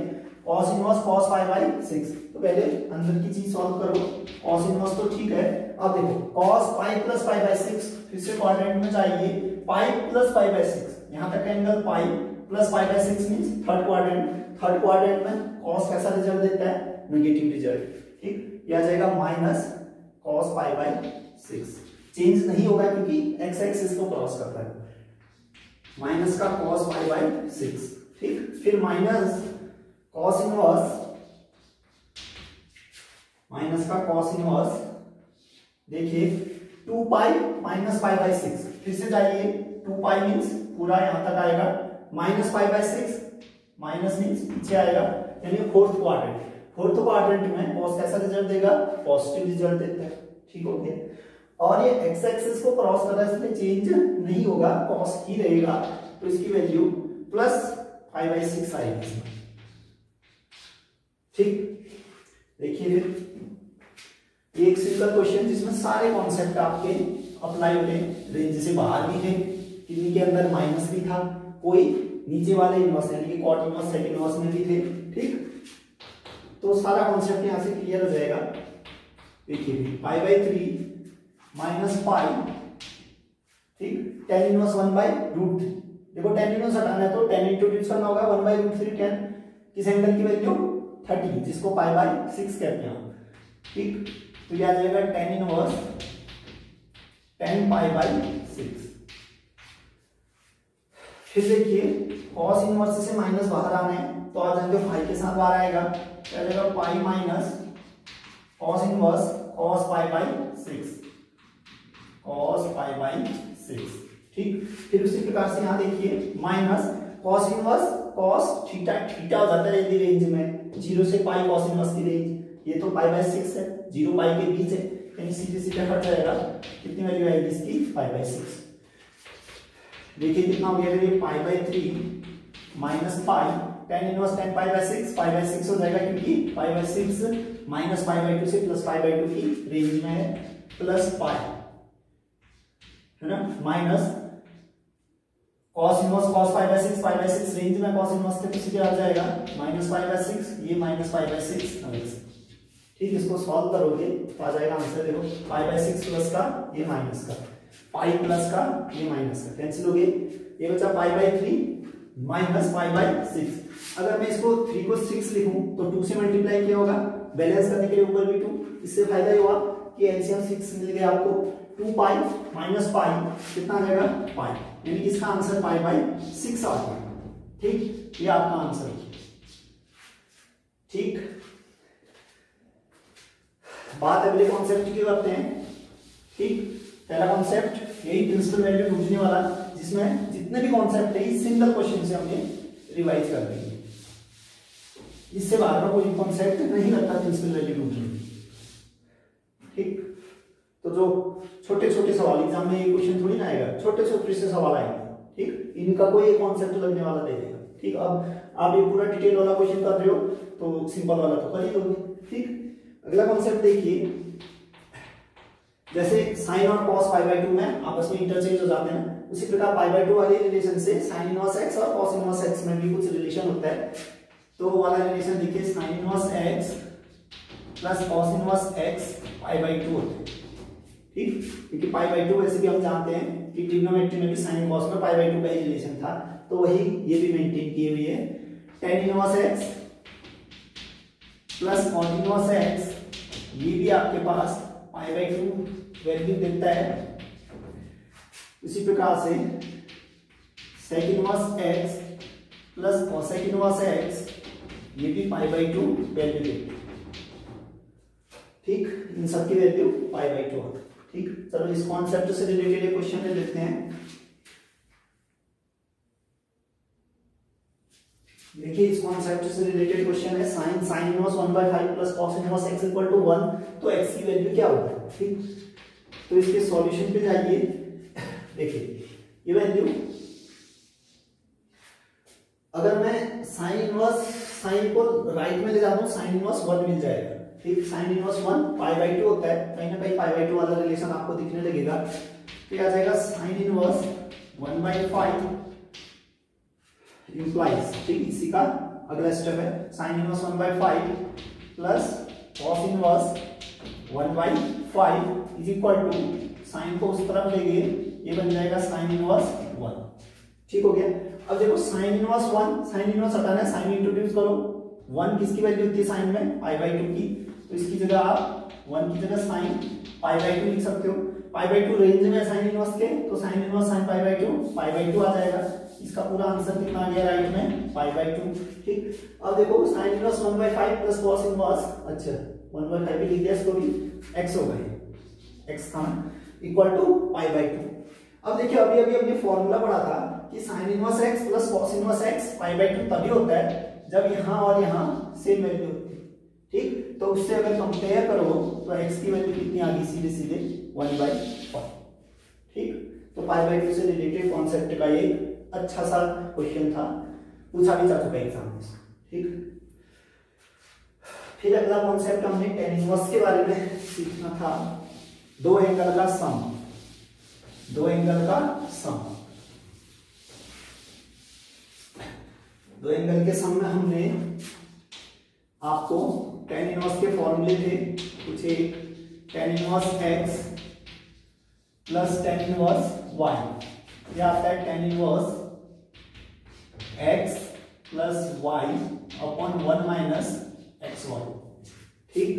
cos इनवर्स cos π/6, तो पहले अंदर की चीज सॉल्व करो, cos इनवर्स तो ठीक है। अब देखो cos π प्लस π/6, फिर से क्वाड्रेंट में जाइए, π प्लस π/6, यहां तक angle π plus π/6 means third quadrant में cos कैसा रिजल्ट देता है, नेगेटिव रिजल्ट, ठीक। यह आ जाएगा माइनस cos π/6, चेंज नहीं होगा क्योंकि x एक्सिस को क्रॉस करता है। माइनस का cos पाई बाई 6, ठीक। फिर माइनस cos इनवर्स, माइनस का cos इनवर्स देखिए 2 पाई माइनस पाई बाई 6, फिर से जाइए 2 पाई मीन्स पूरा यहां तक आएगा, minus pi by 6 minus means पीछे आएगा, यानी फोर्थ क्वाड्रेंट। फोर्थ क्वाड्रेंट में cos कैसा रिजल्ट देगा, पॉजिटिव रिजल्ट देता है, ठीक हो गया। और ये एक्स एक्सिस को क्रॉस कर रहा है, इसमें चेंज नहीं होगा, cos ही रहेगा, तो इसकी वैल्यू प्लस पाई बाई 6 आएगी इसमें, ठीक। देखिए फिर एक सिंपल क्वेश्चन जिसमें सारे कॉन्सेप्ट आपके अप्लाई होते हैं, रेंज से बाहर भी थे, किन्हीं के अंदर माइनस भी था, कोई नीचे वाले इनवर्स यानी कि कॉट इनवर्स सेकंड इनवर्स में भी थे, ठीक। तो सारा कॉन्सेप्ट यहां से क्लियर हो जाएगा। देखिए पाई बाई 3 माइनस पाई, ठीक, tan इनवर्स 1 बाई रूट 3। देखो tan इनवर्स हटाना है तो tan इंट्रोड्यूस करना होगा, 1 बाई रूट 3 tan किस एंगल की वैल्यू 30, जिसको पाई बाई 6 कहते हैं, ठीक। तो ये आ जाएगा tan inverse tan pi by 6। फिर देखिए cos इनवर्स से माइनस बाहर आना है तो आ जाएंगे पाई के साथ बाहर आएगा, क्या आ जाएगा pi minus cos inverse cos pi by 6, cos pi by 6, ठीक। फिर उसी प्रकार से यहाँ देखिए minus cos inverse cos theta, theta हो जाता है यदि रेंज में 0 से पाई cos इनवर्स की रेंज, ये तो पाई बाई 6 है, 0 पाई के बीच है, यानी सीधे सीधे हट जाएगा, कितनी वैल्यू आएगी इसकी पाई बाई 6। देखिए कितना हो गया, ये pi by 3 minus pi tan inverse tan pi by 6, pi by 6 हो जाएगा क्योंकि pi by 6 minus pi by 2 से प्लस पाई बाई 2 की रेंज में है, प्लस पाई है ना, minus cos inverse cos pi by 6, pi by 6 range में cos इनवर्स के तो सीधे आ जाएगा माइनस पाई बाई 6, ये माइनस पाई बाई 6, ठीक। इसको सॉल्व करोगे तो आ जाएगा आंसर, देखो पाई बाई 6 प्लस का ये माइनस का, पाई प्लस का ये माइनस का, कैंसिल हो गए, ये बचा pi by 3 minus pi by 6। अगर मैं इसको 3 को 6 लिखूं तो 2 से मल्टीप्लाई किया होगा, बैलेंस करने के लिए ऊपर भी 2, इससे फायदा ये हुआ कि एलसीएम 6 मिल गया आपको, 2 पाई माइनस पाई कितना आ जाएगा पाई, यानी इसका आंसर पाई बाई 6 आ गया, ठीक। ये आपका आंसर है, ठीक। बात अगले कॉन्सेप्ट की करते हैं, ठीक। पहला कॉन्सेप्ट यही प्रिंसिपल वैल्यू ढूंढने वाला, जिसमें जितने भी कॉन्सेप्ट है सिंगल क्वेश्चन से हमने रिवाइज कर देंगे, इससे बाहर का कोई कॉन्सेप्ट नहीं लगता प्रिंसिपल वैल्यू ढूंढने में, ठीक। तो जो छोटे छोटे सवाल एग्जाम में ये क्वेश्चन थोड़ी ना आएगा, छोटे छोटे से सवाल आएंगे, ठीक, इनका कोई एक कॉन्सेप्ट लगने वाला दे देगा, ठीक। अब आप ये पूरा डिटेल वाला क्वेश्चन कर रहे हो तो सिंपल वाला तो कर ही लोगे, ठीक। अगला कॉन्सेप्ट देखिए, जैसे साइन और cos पाई बाई 2 में आपस में इंटरचेंज हो जाते हैं, उसी प्रकार पाई बाई 2 वाले रिलेशन से साइन इनवर्स x और cos इनवर्स x में भी कुछ रिलेशन होता है। तो वो वाला रिलेशन देखिए, sine inverse x plus cos inverse x pi by 2 होता है, ठीक। क्योंकि पाई बाई 2 वैसे भी हम जानते हैं कि ट्रिग्नोमेट्री में भी साइन cos में पाई बाई 2 का ही रिलेशन था, तो वही ये भी मेंटेन किए हुए है। tan inverse x plus cos inverse x, ये भी आपके पास पाई बाई 2 वैल्यू देता है। इसी प्रकार से sec inverse x plus cosec inverse x, ये भी पाई बाई 2 वैल्यू देता है, ठीक। इन सब की वैल्यू पाई बाई 2 है, ठीक। चलो इस कॉन्सेप्ट से रिलेटेड एक क्वेश्चन ले लेते हैं। देखिए इस कॉन्सेप्ट से रिलेटेड क्वेश्चन है, sine inverse 1/5 plus cos inverse x equal to 1, तो x की वैल्यू क्या होगा, ठीक। तो इसके सॉल्यूशन पे जाइए, देखिए ये वैल्यू, अगर मैं साइन इनवर्स, साइन को राइट में ले जाता हूं, साइन इनवर्स 1 मिल जाएगा, ठीक। साइन इनवर्स 1 पाई बाई 2 होता है, कहीं ना कहीं पाई बाई 2 वाला रिलेशन आपको दिखने लगेगा, तो आ जाएगा साइन इनवर्स 1/5 इंप्लाइज, ठीक। इसी का अगला स्टेप है, sine inverse 1/5 plus cos inverse 1/5 is equal to, sine को उस तरफ लेंगे, ये बन जाएगा साइन इनवर्स 1, ठीक हो गया। अब देखो साइन इनवर्स 1, साइन इनवर्स हटाना है, साइन इंट्रोड्यूस करो, 1 किसकी वैल्यू होती है साइन में, पाई बाई 2 की, तो इसकी जगह आप 1 की जगह साइन पाई बाई 2 लिख सकते हो। पाई बाई 2 रेंज में साइन इनवर्स के, तो sine inverse sine pi by 2 आ जाएगा, इसका पूरा आंसर कितना आ गया राइट में, π/2। ठीक, अब देखो sin inverse 1/5 plus cos inverse, अच्छा 1/5 भी लिख दिया, इसको भी x हो गए, x था इक्वल टू π/2। अब देखिए अभी अभी हमने फॉर्मूला पढ़ा था कि sin inverse x plus cos inverse x π/2 तभी होता है जब यहाँ और यहाँ सेम वैल्यू होती है। ठीक, तो उससे अगर कंपेयर करो तो x की वैल्यू कितनी आ गई, सीधे सीधे 1/5। ठीक, तो π/2 से रिलेटेड कॉन्सेप्ट का एक अच्छा सा क्वेश्चन था, पूछा भी जा चुका है एग्जाम में। ठीक, फिर अगला कॉन्सेप्ट हमने tan इनवर्स के बारे में सीखना था, दो एंगल का सम, दो एंगल का सम। दो एंगल के सम में हमने आपको tan इनवर्स के फॉर्मूले थे कुछ एक, tan inverse x plus tan inverse y, यह आता है tan inverse x plus y upon 1 minus xy। ठीक,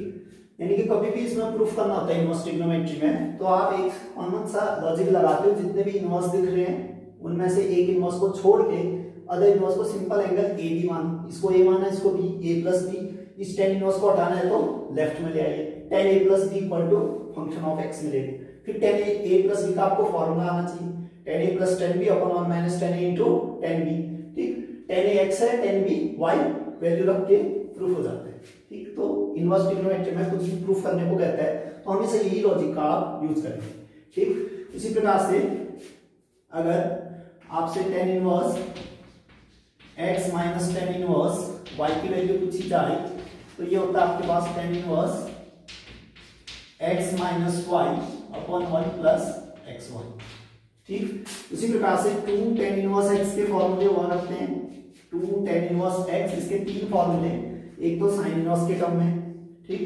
यानी कि कभी भी इसमें प्रूफ करना होता है इनवर्स ट्रिग्नोमेट्री में, तो आप एक कॉमन सा लॉजिक लगाते हो, जितने भी इनवर्स दिख रहे हैं उनमें से एक इनवर्स को छोड़ के अदर इनवर्स को सिंपल एंगल ए बी मान, इसको ए माना, इसको बी, ए प्लस बी, इस tan इनवर्स को हटाना है तो लेफ्ट में ले आइए, tan a plus B equal to function of x मिलेगा। फिर tan a प्लस बी का आपको फॉर्मूला आना चाहिए, tan a plus tan b upon 1 minus tan a into tan b। ठीक, tan a x है, tan b y, वैल्यू रख के प्रूफ हो जाता है। ठीक, तो इनवर्स ट्रिग्नोमेट्री में कुछ भी प्रूफ करने को कहता है तो हमेशा यही लॉजिक का आप यूज करेंगे। ठीक, इसी प्रकार से अगर आपसे tan inverse x minus tan inverse y की वैल्यू पूछी जाए तो ये होता है आपके पास tan inverse x minus y upon 1 plus xy। ठीक, उसी प्रकार से 2 tan इनवर्स x के फॉर्मूले वहां रखते हैं, 2 tan इनवर्स x, इसके तीन फॉर्मूले, एक तो sin इनवर्स के टर्म में। ठीक,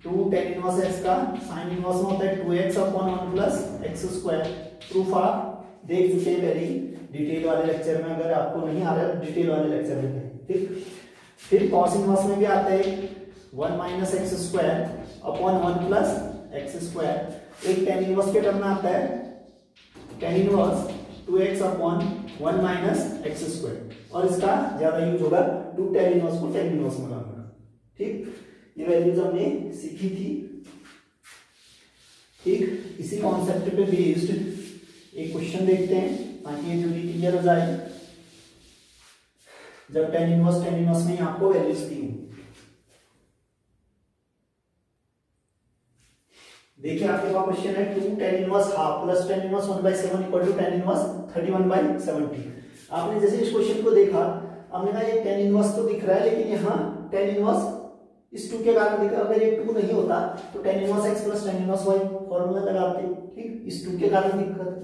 2 tan इनवर्स x का sin इनवर्स में होता है 2x upon 1 plus x square. Proof आप देख चुके हैं पहले डिटेल वाले लेक्चर में, अगर आपको नहीं आ रहा है डिटेल वाले लेक्चर में। ठीक, फिर cos इनवर्स में भी आता है 1 minus X square upon 1 plus X square. एक tan इनवर्स के टर्म में आता है tan inverse 2x upon 1 minus X square, और इसका ज्यादा यूज होगा 2 tan इनवर्स को tan इनवर्स में लाना। ठीक, ये वैल्यूज हमने सीखी थी। ठीक, इसी कॉन्सेप्ट पे बेस्ड एक क्वेश्चन देखते हैं ताकि ये थ्योरी क्लियर हो जाए। जब tan इनवर्स में आपको वैल्यूज दी, देखिए आपके पास क्वेश्चन है 2 tan inverse half plus tan inverse 1/7 equal to tan inverse 31/70। आपने जैसे इस क्वेश्चन को देखा, हमने कहा ये tan इनवर्स तो दिख रहा है, लेकिन यहाँ tan इनवर्स इस 2 के कारण दिख रहा है। अगर ये 2 नहीं होता तो tan inverse x plus tan inverse y formula लगाते। ठीक, इस 2 के कारण दिक्कत है।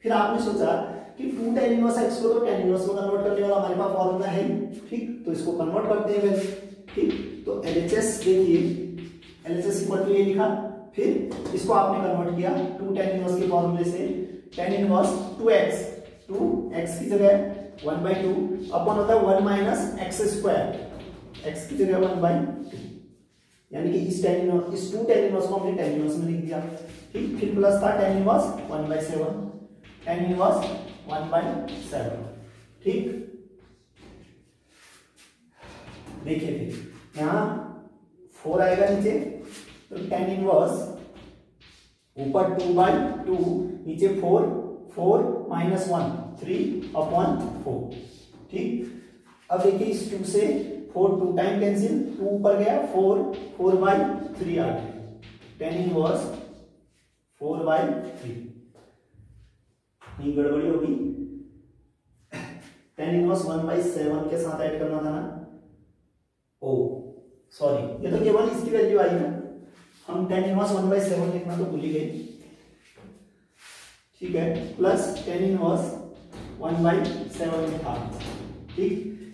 फिर आपने सोचा कि 2 tan इनवर्स x को तो tan इनवर्स में कन्वर्ट करने वाला हमारे पास फॉर्मूला है। ठीक, तो इसको कन्वर्ट करते हैं वैल्यू। ठीक, तो LHS देखिए, LHS इक्वल टू ये लिखा, फिर इसको आपने कन्वर्ट किया 2 tan इनवर्स के फॉर्मूले से, tan इनवर्स 2x की जगह 1/2 अपॉन होता है 1 माइनस एक्स स्क्वायर, x की जगह 1/2, यानी कि इस 2 tan इनवर्स को हमने tan इनवर्स में लिख दिया। ठीक, फिर प्लस था tan इनवर्स 1/7, tan इनवर्स 1/7। ठीक, देखिए फिर यहाँ 4 आएगा नीचे, तो tan इनवर्स ऊपर 2/2, नीचे 4 माइनस 1 3 अपॉन 4। ठीक, अब देखिए इस 2 से 4 2 टाइम कैंसिल, 2 ऊपर गया, 4/3 आ गया, tan इनवर्स 4/3। नहीं गड़बड़ी होगी, tan इनवर्स 1/7 के साथ ऐड करना था ना, ओ सॉरी, ये तो केवल इसकी वैल्यू आई ना, हम tan इनवर्स 1/7 लिखना तो भूल ही गए। ठीक है, प्लस tan इनवर्स 1/7 में था। ठीक,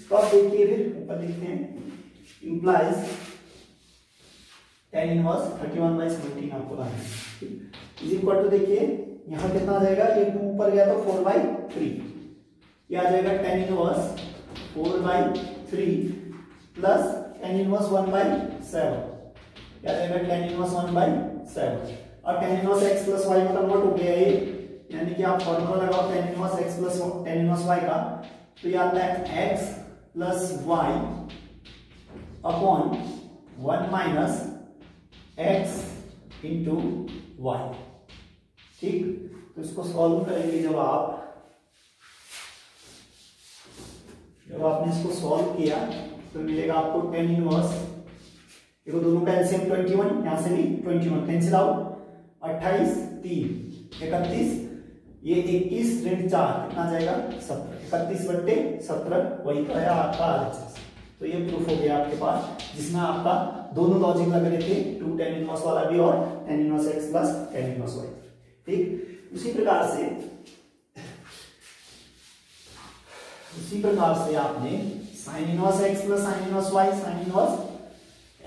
तो अब देखिए फिर ऊपर लिखते हैं, इंप्लाइज tan इनवर्स 31/17 आपको लाना है। इज इक्वल टू देखिए यहाँ कितना आ जाएगा, ये 2 ऊपर गया तो 4/3, ये आ जाएगा tan inverse 4/3 plus tan inverse 1/7, क्या आ जाएगा tan इनवर्स 1/7, और tan inverse x plus y में कन्वर्ट हो गया ये, यानी कि आप फॉर्मूला लगाओ tan inverse x plus tan inverse y का, तो ये आता है x plus Y upon 1 minus x into Y. ठीक, तो इसको सॉल्व करेंगे जब आपने इसको सॉल्व किया तो मिलेगा आपको tan इनवर्स, देखो दोनों का एलसीएम 21, यहां से भी 21 कैंसिल आउट, 28 3 31, ये 21 ऋण 4 कितना जाएगा 17, 31/17 वही तो है आपका RHS। तो ये प्रूफ हो गया आपके पास, जिसमें आपका दोनों लॉजिक लग रहे थे, 2 tan इनवर्स वाला भी और tan inverse x plus tan inverse y। ठीक, उसी प्रकार से आपने sin inverse x plus sin inverse y, sin inverse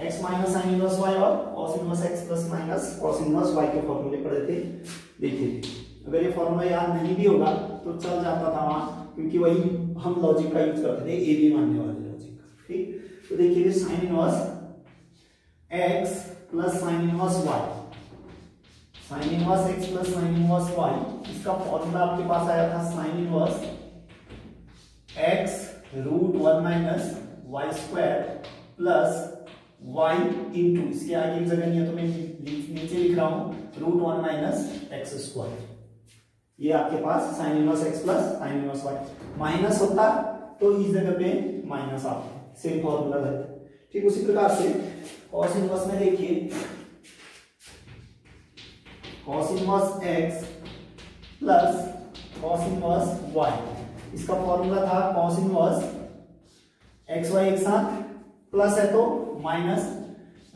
x minus sin inverse y और cos inverse x plus minus cos inverse y के फॉर्मूले पढ़े थे, देखे थे। अगर ये फॉर्मूला याद नहीं भी होगा तो चल जाता था वहां, क्योंकि वही हम लॉजिक का यूज करते थे, ए बी मानने वाले लॉजिक का। ठीक, तो देखिए sin inverse x plus sin inverse y, sin inverse x plus sin inverse y, इसका फॉर्मूला आपके पास आया था sin inverse x root 1 minus Y square plus y into, इसके आगे की जगह नहीं है तो मैं नीचे लिख रहा हूं रूट 1 माइनस एक्स स्क्वायर। ये आपके पास sin inverse x plus sin inverse y, minus होता तो इस जगह पे माइनस आपको सेम फॉर्मूला रहता। ठीक, उसी प्रकार से cos इनवर्स में देखिए cos inverse x plus cos inverse y, इसका फॉर्मूला था cos इनवर्स एक्स वाई एक साथ प्लस है तो minus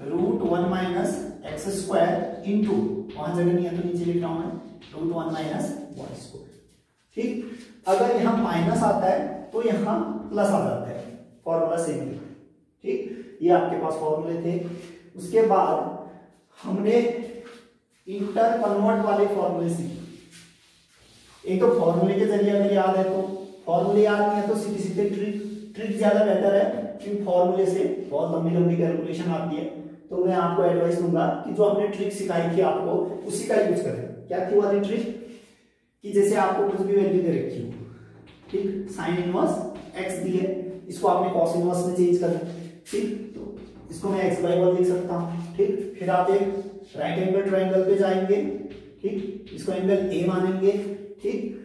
root 1 minus X square into, वहां जगह नहीं है तो नीचे लिख रहा हूं मैं रूट 1 माइनस वाई स्क्वायर। ठीक, अगर यहां माइनस आता है तो यहां प्लस आ जाता है, फॉर्मूला सेम है। ठीक, ये आपके पास फॉर्मूले थे। उसके बाद हमने इंटर कन्वर्ट वाले फॉर्मूले सीखे। एक तो फॉर्मूले के जरिए अगर याद है तो, फॉर्मूले याद नहीं है तो सीधे सीधे ट्रिक ज्यादा बेहतर है, क्योंकि फॉर्मूले से बहुत लंबी लंबी कैलकुलेशन आती है। तो मैं आपको एडवाइस दूंगा कि जो हमने ट्रिक सिखाई थी आपको उसी का यूज करें। क्या थी वाली ट्रिक, कि जैसे आपको कुछ भी वैल्यू दे रखी हो, ठीक, साइन इनवर्स एक्स दी है, इसको आपने कॉस इनवर्स में चेंज करना। ठीक, तो इसको मैं एक्स बाई वन लिख सकता हूँ। ठीक, फिर आप एक राइट एंगल ट्रायंगल पे जाएंगे। ठीक, इसको एंगल ए मानेंगे। ठीक,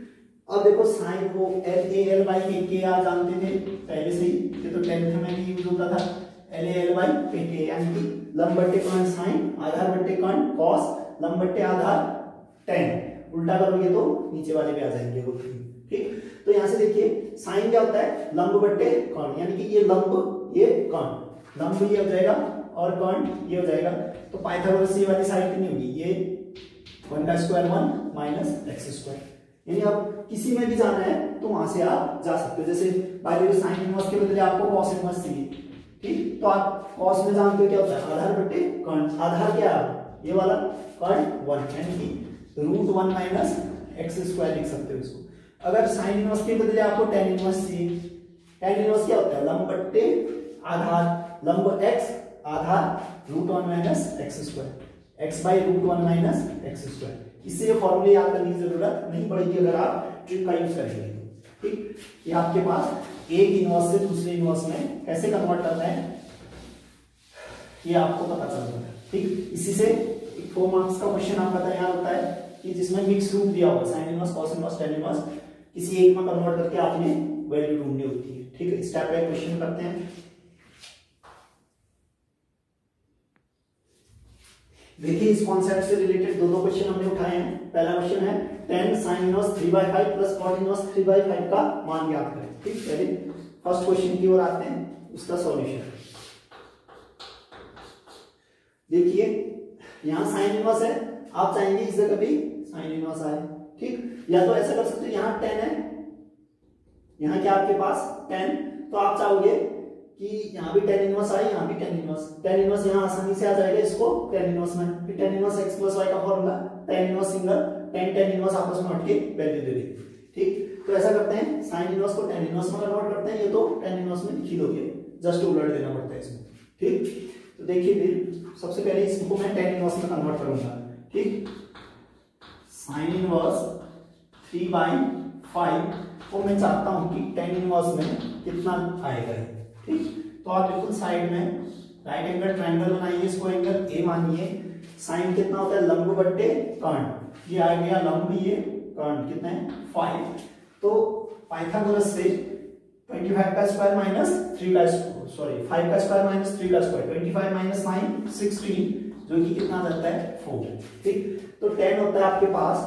अब देखो साइन को एल ए एल बाई के आर जानते थे पहले से ही, ये तो 10th में भी यूज होता था, एल ए एल बाई के, यानी कि लंब बट्टे कर्ण साइन, आधार बट्टे कर्ण कॉस, लंब बट्टे आधार टेन, उल्टा करोगे तो नीचे वाले भी आ जाएंगे वो। ठीक, तो यहां से देखिए साइन क्या होता है, लंब बट्टे कर्ण, यानी कि ये लंब ये कर्ण, लंब ये हो जाएगा और कर्ण ये हो जाएगा। तो पाइथागोरस से ये वाली साइड कितनी होगी, ये 1 का स्क्वायर 1 माइनस एक्स स्क्वायर। यानी आप किसी में भी जाना है तो वहां से आप जा सकते हो। जैसे by the way sine inverse के बदले आपको कॉस इनवर्स चाहिए, ठीक, तो आप कॉस में जानते हो क्या होता है, आधार बट्टे कर्ण, आधार क्या है ये वाला कर्ण 1, यानी कि रूट 1 माइनस एक्स स्क्वायर लिख सकते हो इसको। अगर साइन इनवर्स के बदले आपको टेन इनवर्स चाहिए, टेन इनवर्स क्या होता है, लंब बट्टे आधार, लंब एक्स आधार root 1 minus X square, X by root 1 minus X square. इससे ये फॉर्मूले याद करने की जरूरत नहीं पड़ेगी अगर आप ट्रिक का यूज करेंगे। ठीक, ये आपके पास एक इनवर्स से दूसरे इनवर्स में कैसे कन्वर्ट करना है ये आपको पता चल जाता है। ठीक, इसी से 4 मार्क्स का क्वेश्चन आपका तैयार होता है कि जिसमें मिक्स रूप दिया होगा, sign inverse, cos inverse, tan inverse, किसी एक में कन्वर्ट करके आपने वैल्यू ढूंढनी होती है। ठीक है, स्टेप बाय क्वेश्चन करते हैं। देखिए इस कॉन्सेप्ट से रिलेटेड दो क्वेश्चन हमने उठाए हैं। पहला क्वेश्चन है tan sin inverse 3/5 plus cot inverse 3/5 का मान ज्ञात करें। ठीक, पहले फर्स्ट क्वेश्चन की ओर आते हैं, उसका सॉल्यूशन। देखिए यहां sin इनवर्स है, आप चाहेंगे इस जगह भी sin इनवर्स आए। ठीक, या तो ऐसा कर सकते हो, यहां tan है, यहां क्या आपके पास tan, तो आप चाहोगे कि यहाँ भी tan इनवर्स आए, यहाँ भी tan इनवर्स, tan इनवर्स यहाँ आसानी से आ जाएगा इसको tan इनवर्स में, फिर tan inverse x plus y का formula, tan inverse single, tan inverse आपस में हट के वैल्यू दे देंगे। ठीक, तो ऐसा करते हैं sin इनवर्स को tan इनवर्स में कन्वर्ट करते हैं, ये तो tan इनवर्स में लिख ही दोगे, जस्ट उलट देना पड़ता है इसमें। ठीक, तो देखिए फिर सबसे पहले इसको मैं tan इनवर्स में कन्वर्ट करूंगा। ठीक, sin इनवर्स 3/5 को मैं चाहता हूं कि tan इनवर्स में कितना आएगा, ठीक। तो आप बिल्कुल साइड में राइट एंगल ट्रायंगल बनाइए, इसको एंगल ए मानिए। साइन कितना होता है, लंब बट्टे कर्ण, ये आ गया लंब, ये कर्ण कितना है 5। तो पाइथागोरस से 25 का स्क्वायर माइनस 3 का, सॉरी 5 का स्क्वायर माइनस 3 का स्क्वायर, 25 माइनस 9 16, जो कि कितना जाता है 4, ठीक। तो tan होता है आपके पास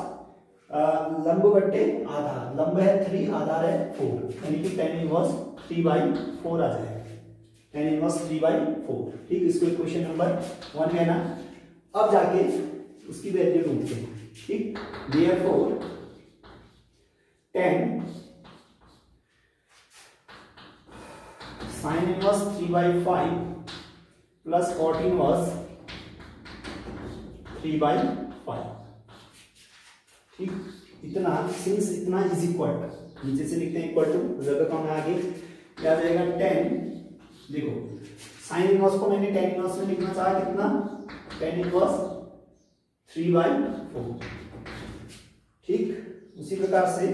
लंब बट्टे आधार, लंब है 3, आधार है 4, यानी कि tan इनवर्स 3/4 आ जाएगा, tan इनवर्स 3/4, ठीक। इसको इक्वेशन नंबर 1 है ना। अब जाके उसकी वैल्यू ढूंढते हैं, ठीक। therefore tan sin inverse 3/5 plus cot inverse 3/5, ठीक। इतना सिंस इतना इज इक्वल टू, नीचे से लिखते हैं इक्वल टू, जगह कम है आगे, क्या आ जाएगा tan, देखो sin इनवर्स को मैंने tan इनवर्स में लिखना चाहा कितना, tan इनवर्स 3/4, ठीक। उसी प्रकार से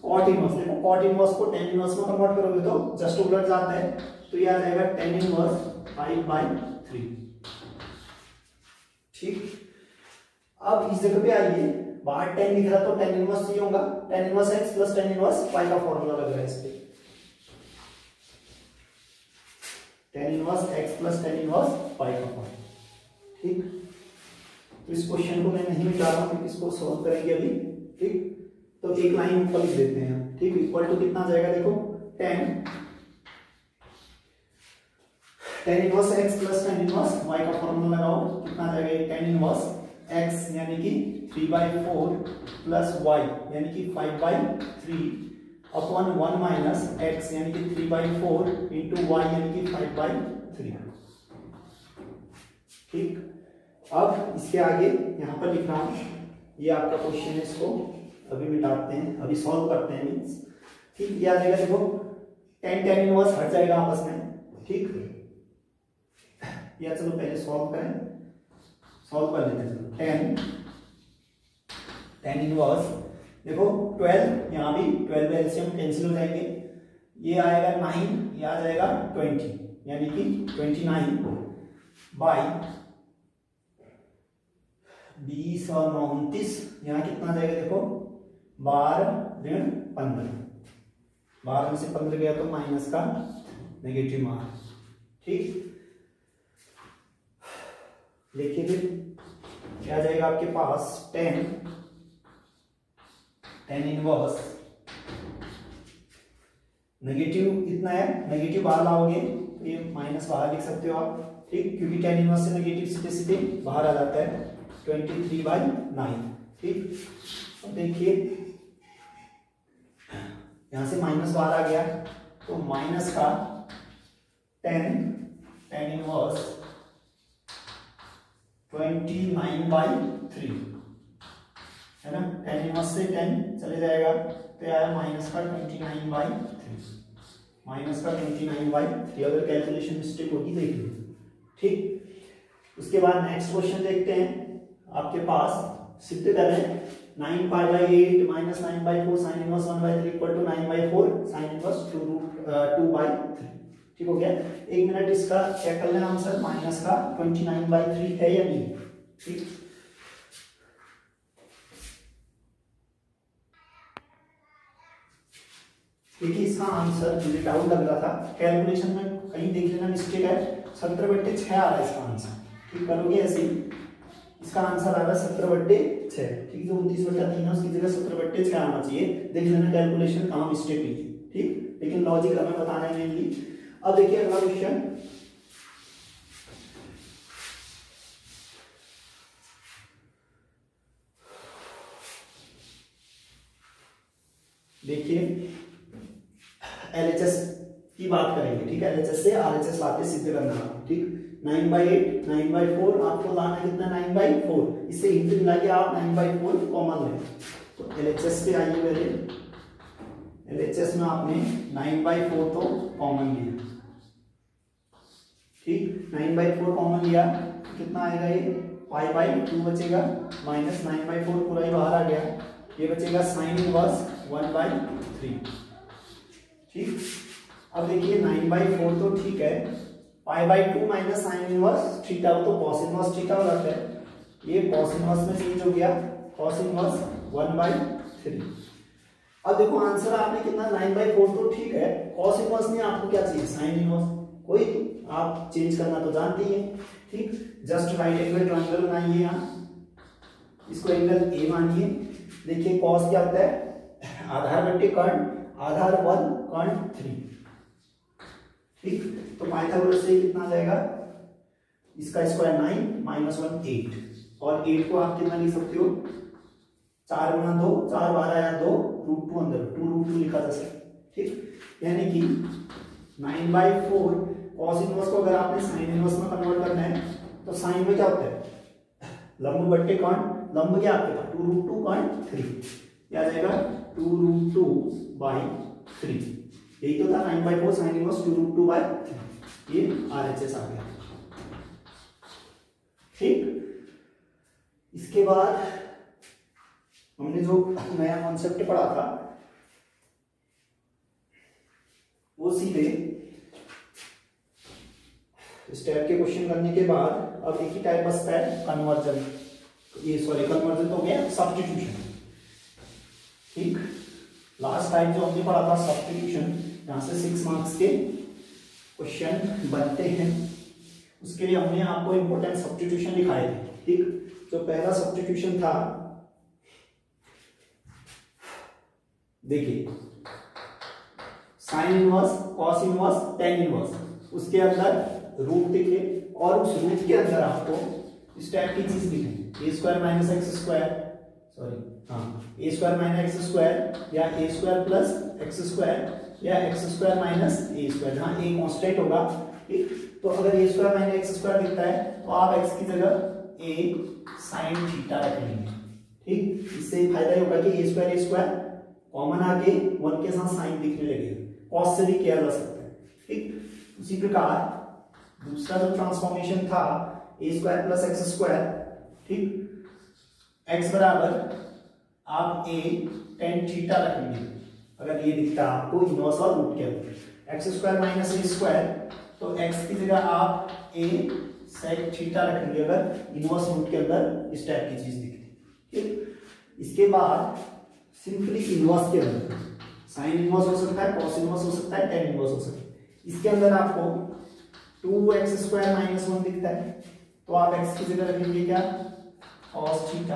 cot इनवर्स, देखो cot इनवर्स को tan इनवर्स में कन्वर्ट करोगे तो जस्ट उलट जाता है, तो ये आ जाएगा tan इनवर्स 5/3, ठीक। अब इस जगह पे आइए, बाहर tan लिख रहा तो tan इनवर्स ये होगा, tan inverse x plus tan inverse y का फॉर्मूला लग रहा है इस पे, tan inverse x plus tan inverse y का फॉर्मूला, ठीक। तो इस क्वेश्चन को मैं नहीं मिटा रहा हूं, इसको सॉल्व करेंगे अभी, ठीक। तो एक लाइन ऊपर लिख देते हैं, ठीक। इक्वल टू कितना आ जाएगा, देखो tan inverse x plus tan inverse y का फॉर्मूला लगाओ, कितना आ जाएगा, tan इनवर्स x यानी कि 3/4 प्लस y यानी कि 5/3 अपॉन 1 माइनस x यानी कि 3/4 इंटू y यानी कि 5/3, ठीक। अब इसके आगे यहां पर लिख रहा हूं, ये आपका क्वेश्चन है, इसको अभी मिटाते हैं, अभी सॉल्व करते हैं मींस, ठीक। ये आ जाएगा, देखो tan इनवर्स हट जाएगा आपस में, ठीक। या चलो पहले सॉल्व करें, सॉल्व कर लेते हैं, tan इनवर्स, देखो 12, यहां भी 12 एलसीएम कैंसिल हो जाएंगे, ये आएगा 9, ये आ जाएगा 20, यानी कि 29 बाई 20 और 29, यहाँ कितना जाएगा, देखो 12 ऋण 15, 12 में से 15 गया तो माइनस का नेगेटिव मार्क, ठीक। देखिए फिर क्या जाएगा आपके पास, tan इनवर्स नेगेटिव कितना है, नेगेटिव बाहर लाओगे तो ये माइनस बाहर लिख सकते हो आप, ठीक, क्योंकि tan इनवर्स से नेगेटिव सीधे सीधे बाहर आ जाता है, 23/9, ठीक। अब देखिए यहां से माइनस बाहर आ गया, तो माइनस का tan इनवर्स 29/3 है ना, tan इनवर्स से 10 चले जाएगा, तो आया माइनस का 29/3, माइनस का 29/3, अगर कैलकुलेशन मिस्टेक होगी देख लो, ठीक। उसके बाद नेक्स्ट क्वेश्चन देखते हैं, आपके पास सिद्ध कर रहे हैं 9π/8 minus 9/4 sine inverse 1/3 equal to 9/4 sine inverse 2/3, ठीक हो गया। 1 मिनट इसका चेक कर लेना आंसर, माइनस का 29/3 है या नहीं, ठीक। देखिए इसका आंसर मुझे डाउट लग रहा था, कैलकुलेशन में कहीं देख लेना मिस्टेक है, 17/6 आ रहा है इसका आंसर, ठीक। करोगे ऐसे ही, इसका आंसर आ रहा है 17/6, ठीक। जो 29/3 है उसकी जगह 17/6 आना चाहिए, देख लेना कैलकुलेशन कहाँ मिस्टेक हुई, ठीक। लेकिन लॉजिक हमें बताना है मेनली। अब देखिए अगला क्वेश्चन, देखिए एलएचएस की बात करेंगे, ठीक है। एलएचएस से आरएचएस लाते सिद्ध करना, ठीक। 9/8 9/4 आपको लाना कितना, 9/4, इससे इंटू मिला के आप 9/4 कॉमन लें, तो एलएचएस पे आइए पहले, एलएचएस में आपने 9/4 तो कॉमन लिया, ठीक। 9/4 कॉमन लिया, कितना आएगा, ये 5/2 बचेगा, माइनस 9/4 पूरा ही बाहर आ गया, ये बचेगा साइन इनवर्स 1/3। ठीक, अब देखिए 9/4 तो ठीक है, π/2 माइनस साइन इनवर्स थीटा तो कॉस इनवर्स थीटा हो जाता है, ये कॉस इनवर्स में चेंज हो गया, कॉस इनवर्स 1/3। अब देखो आंसर आपने कितना 9/4 तो ठीक है, कॉस इनवर्स में आपको क्या चाहिए साइन इनवर्स, कोई आप चेंज करना तो जानते ही हैं। ठीक, जस्ट राइट एंगल ट्रायंगल बनाइए, यहाँ इसको एंगल ए मानिए। देखिए कॉस क्या होता है, आधार बट्टे कर्ण, आधार 1 कर्ण 3। ठीक, तो पाइथागोरस से कितना आ जाएगा, इसका स्क्वायर 9 -1 8, और 8 को आप कितना लिख सकते हो 4 गुना 2, 4 12 या 2 √2 अंदर 2 √2 लिखा जा सकता है। ठीक, यानी कि 9/4 कॉस इनवर्स को अगर आपने साइन इनवर्स में कन्वर्ट करना है तो साइन में क्या होता है लंब बट्टे कर्ण, लंब क्या आपके पास 2 √2 कर्ण 3, क्या आ जाएगा 2 √2/3। यही तो था 9/4 साइन इनवर्स 2 √2/3, ये RHS आ गया। ठीक, इसके बाद हमने जो नया कॉन्सेप्ट पढ़ा था वो सीधे स्टेप के क्वेश्चन करने के बाद अब एक ही टाइप बचता है कन्वर्जन, ये सॉरी कन्वर्जन तो हो गया, सब्स्टिट्यूशन। ठीक, लास्ट टाइम जो हमने पढ़ा था सब्स्टिट्यूशन, यहाँ से 6 मार्क्स के क्वेश्चन बनते हैं, उसके लिए हमने आपको इंपॉर्टेंट सब्स्टिट्यूशन दिखाए थे। ठीक, जो पहला सब्स्टिट्यूशन था देखिए sign inverse, cos inverse, tan inverse, उसके अंदर रूट दिखे और उस रूट के अंदर आपको इस टाइप की चीज दिखे, A square minus X square, sorry हाँ A square minus X square या A square plus X square या X square minus A square, जहाँ ए कांस्टेंट होगा। ठीक, तो अगर A square minus X square दिखता है तो आप एक्स की जगह ए साइन थीटा रख लेंगे। ठीक, इससे फायदा ये होगा कि ए स्क्वायर कॉमन आके 1 के साथ साइन दिखने लगेगा, कॉस से भी किया जा सकता है। ठीक, उसी प्रकार दूसरा जो ट्रांसफॉर्मेशन था ए स्क्वायर प्लस एक्स स्क्वायर, ठीक, एक्स बराबर आप ए टेन थीटा रखेंगे अगर ये दिखता है आपको इनवर्स और रूट के अंदर, x square minus A square तो एक्स की जगह आप ए सेक थीटा रखेंगे अगर इनवर्स रूट के अंदर इस टाइप की चीज दिखती। ठीक, इसके बाद सिंपली इनवर्स के अंदर साइन इनवर्स हो सकता है, कॉस इनवर्स हो सकता है, टेन इनवर्स हो सकता है। इसके अंदर आपको 2x स्क्वायर माइनस 1 दिखता है तो आप x की जगह रखेंगे क्या cos थीटा,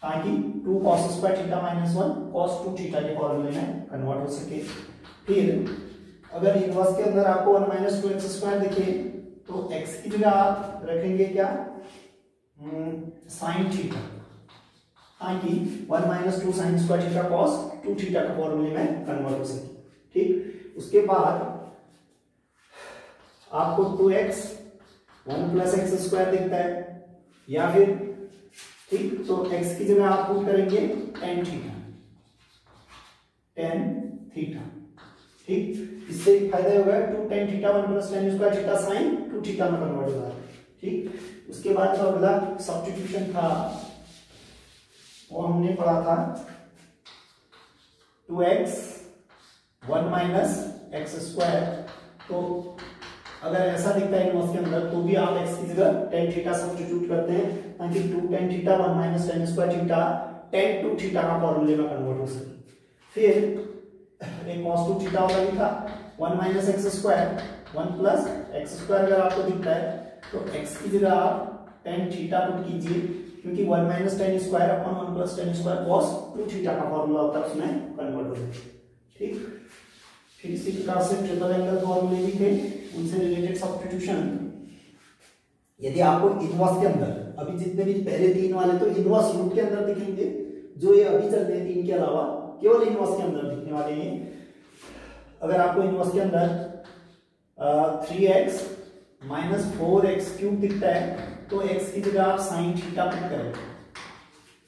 ताकि 2 cos square theta minus 1 cos 2 theta के फॉर्मूले में कन्वर्ट हो सके। फिर अगर इनवर्स के अंदर आपको 1 माइनस 2x स्क्वायर दिखे तो x की जगह आप रखेंगे क्या साइन थीटा, ताकि 1 minus 2 sine square theta cos 2 theta के फॉर्मूले में कन्वर्ट हो सके। ठीक, उसके बाद आपको 2x 1 प्लस एक्स स्क्वायर दिखता है या फिर ठीक, तो x की जगह आप पुट करेंगे टेन थीटा। ठीक, इससे फायदा होगा 2 tan theta 1 plus ten square theta sine 2 theta में कन्वर्ट होगा। ठीक, उसके बाद जो अगला सब्स्टिट्यूशन था वो हमने पढ़ा था 2x 1 माइनस एक्स स्क्वायर, तो अगर ऐसा दिखता है इनवर्स के अंदर तो भी आप x की जगह टेन थीटा सब्स्टिट्यूट करते हैं ताकि 2 tan theta 1 minus ten square theta tan 2 theta का फॉर्मूले में कन्वर्ट हो सके। फिर एक cos 2 थीटा वाला भी था 1 minus X square 1 plus X square अगर आपको दिखता है तो x की जगह आप टेन थीटा पुट कीजिए, क्योंकि 1 minus ten square upon 1 plus ten square cos 2 theta का फॉर्मूला होता है, उसमें कन्वर्ट हो जाए। ठीक, फिर इसी प्रकार से ट्रिपल एंगल फॉर्मूले भी थे, उनसे रिलेटेड सब्स्टिट्यूशन। यदि आपको इनवर्स के अंदर अभी जितने भी पहले 3 वाले तो इनवर्स रूट के अंदर दिखेंगे, जो ये अभी चल रहे हैं 3 के अलावा केवल इनवर्स के अंदर दिखने वाले हैं। अगर आपको इनवर्स के अंदर 3x माइनस 4x क्यूब दिखता है तो x की जगह आप साइन थीटा पुट करें,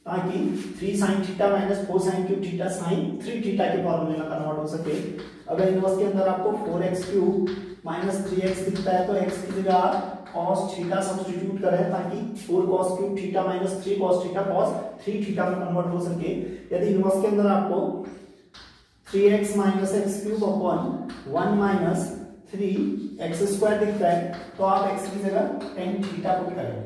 ताकि 3 sine theta minus 4 sine cube theta sine 3 theta के फॉर्मूले में कन्वर्ट हो सके। अगर इनवर्स के अंदर आपको 4x क्यूब माइनस 3x दिखता है तो x की जगह आप cos थीटा सब्स्टिट्यूट करें ताकि 4 cos cube theta minus 3 cos theta cos 3 theta में कन्वर्ट हो सके। यदि इनवर्स के अंदर आपको 3x minus x cube upon 1 minus 3x square दिखता है तो आप x की जगह tan थीटा पुट करेंगे,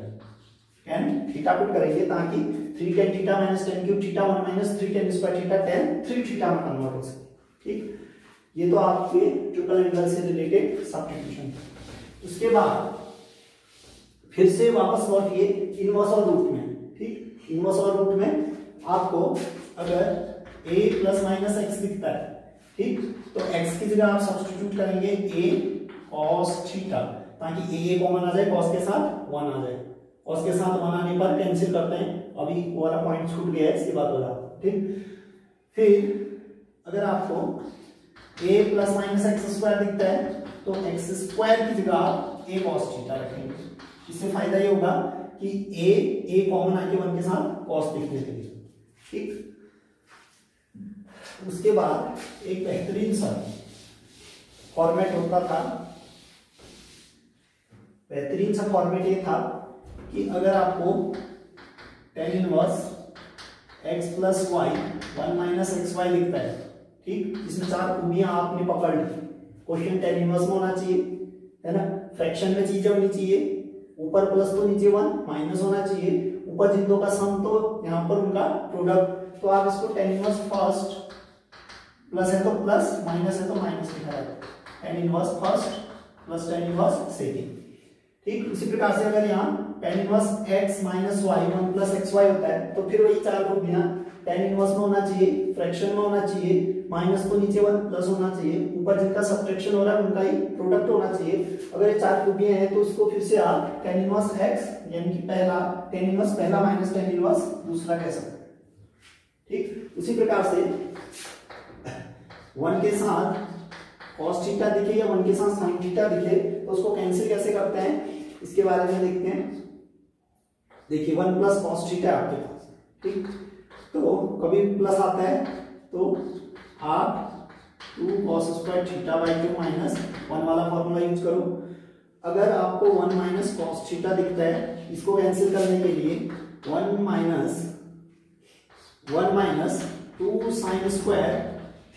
tan थीटा पुट करेंगे ताकि 3 tan theta minus tan cube theta 1 minus 3 tan square theta tan 3 theta में कन्वर्ट हो सके। ठीक, ये तो आपके ट्रिपल एंगल से रिलेटेड सब्स्टिट्यूशन। उसके बाद फिर से वापस लौटिए इनवर्स और रूट में। ठीक, इनवर्स और रूट में आपको अगर a प्लस माइनस एक्स दिखता है, ठीक, तो x की जगह आप सब्स्टिट्यूट करेंगे a cos थीटा ताकि a कॉमन आ जाए, cos के साथ 1 आ जाए, cos के साथ 1 आने पर कैंसिल करते हैं, अभी वो वाला पॉइंट छूट गया है, इसके बाद वाला। ठीक, फिर अगर आपको a plus minus X square दिखता है तो एक्स स्क्वायर की जगह आप a cos थीटा रखेंगे। इससे फायदा ये होगा कि a कॉमन आके 1 के साथ cos दिखने के लिए। ठीक, उसके बाद एक बेहतरीन सा फॉर्मेट होता था, बेहतरीन सा फॉर्मेट ये था कि अगर आपको tan inverse x plus Y 1 minus X Y दिखता है, ठीक, इसमें 4 खूबियां आपने पकड़ ली। क्वेश्चन tan इनवर्स में होना चाहिए, है ना, फ्रैक्शन में चीजें होनी चाहिए, ऊपर प्लस तो नीचे 1 माइनस होना चाहिए, ऊपर जिन दो का सम तो यहाँ पर उनका प्रोडक्ट, तो आप इसको tan इनवर्स फर्स्ट प्लस है तो प्लस, माइनस है तो माइनस लिखा है, tan inverse first plus tan inverse second. ठीक, उसी प्रकार से अगर यहाँ tan inverse x minus Y 1 plus X Y होता है तो फिर वही 4 खूबियां tan इनवर्स में होना चाहिए, फ्रैक्शन में होना चाहिए, माइनस तो नीचे 1 प्लस होना चाहिए, ऊपर जिनका सब्ट्रैक्शन हो रहा है उनका ही प्रोडक्ट होना चाहिए। अगर ये 4 खूबियां हैं तो उसको फिर से आप tan इनवर्स x यानी कि पहला tan इनवर्स पहला माइनस tan इनवर्स दूसरा कह सकते हैं। ठीक, उसी प्रकार से 1 के साथ cos थीटा दिखे या 1 के साथ sin थीटा दिखे तो उसको कैंसिल कैसे करते हैं इसके बारे में देखते हैं। देखिए 1 प्लस cos थीटा आपके पास, ठीक, तो कभी प्लस आता है तो आप 2 cos square theta by 2 minus 1 वाला फॉर्मूला यूज करो। अगर आपको 1 माइनस cos थीटा दिखता है, इसको कैंसिल करने के लिए 1 minus 2 sin square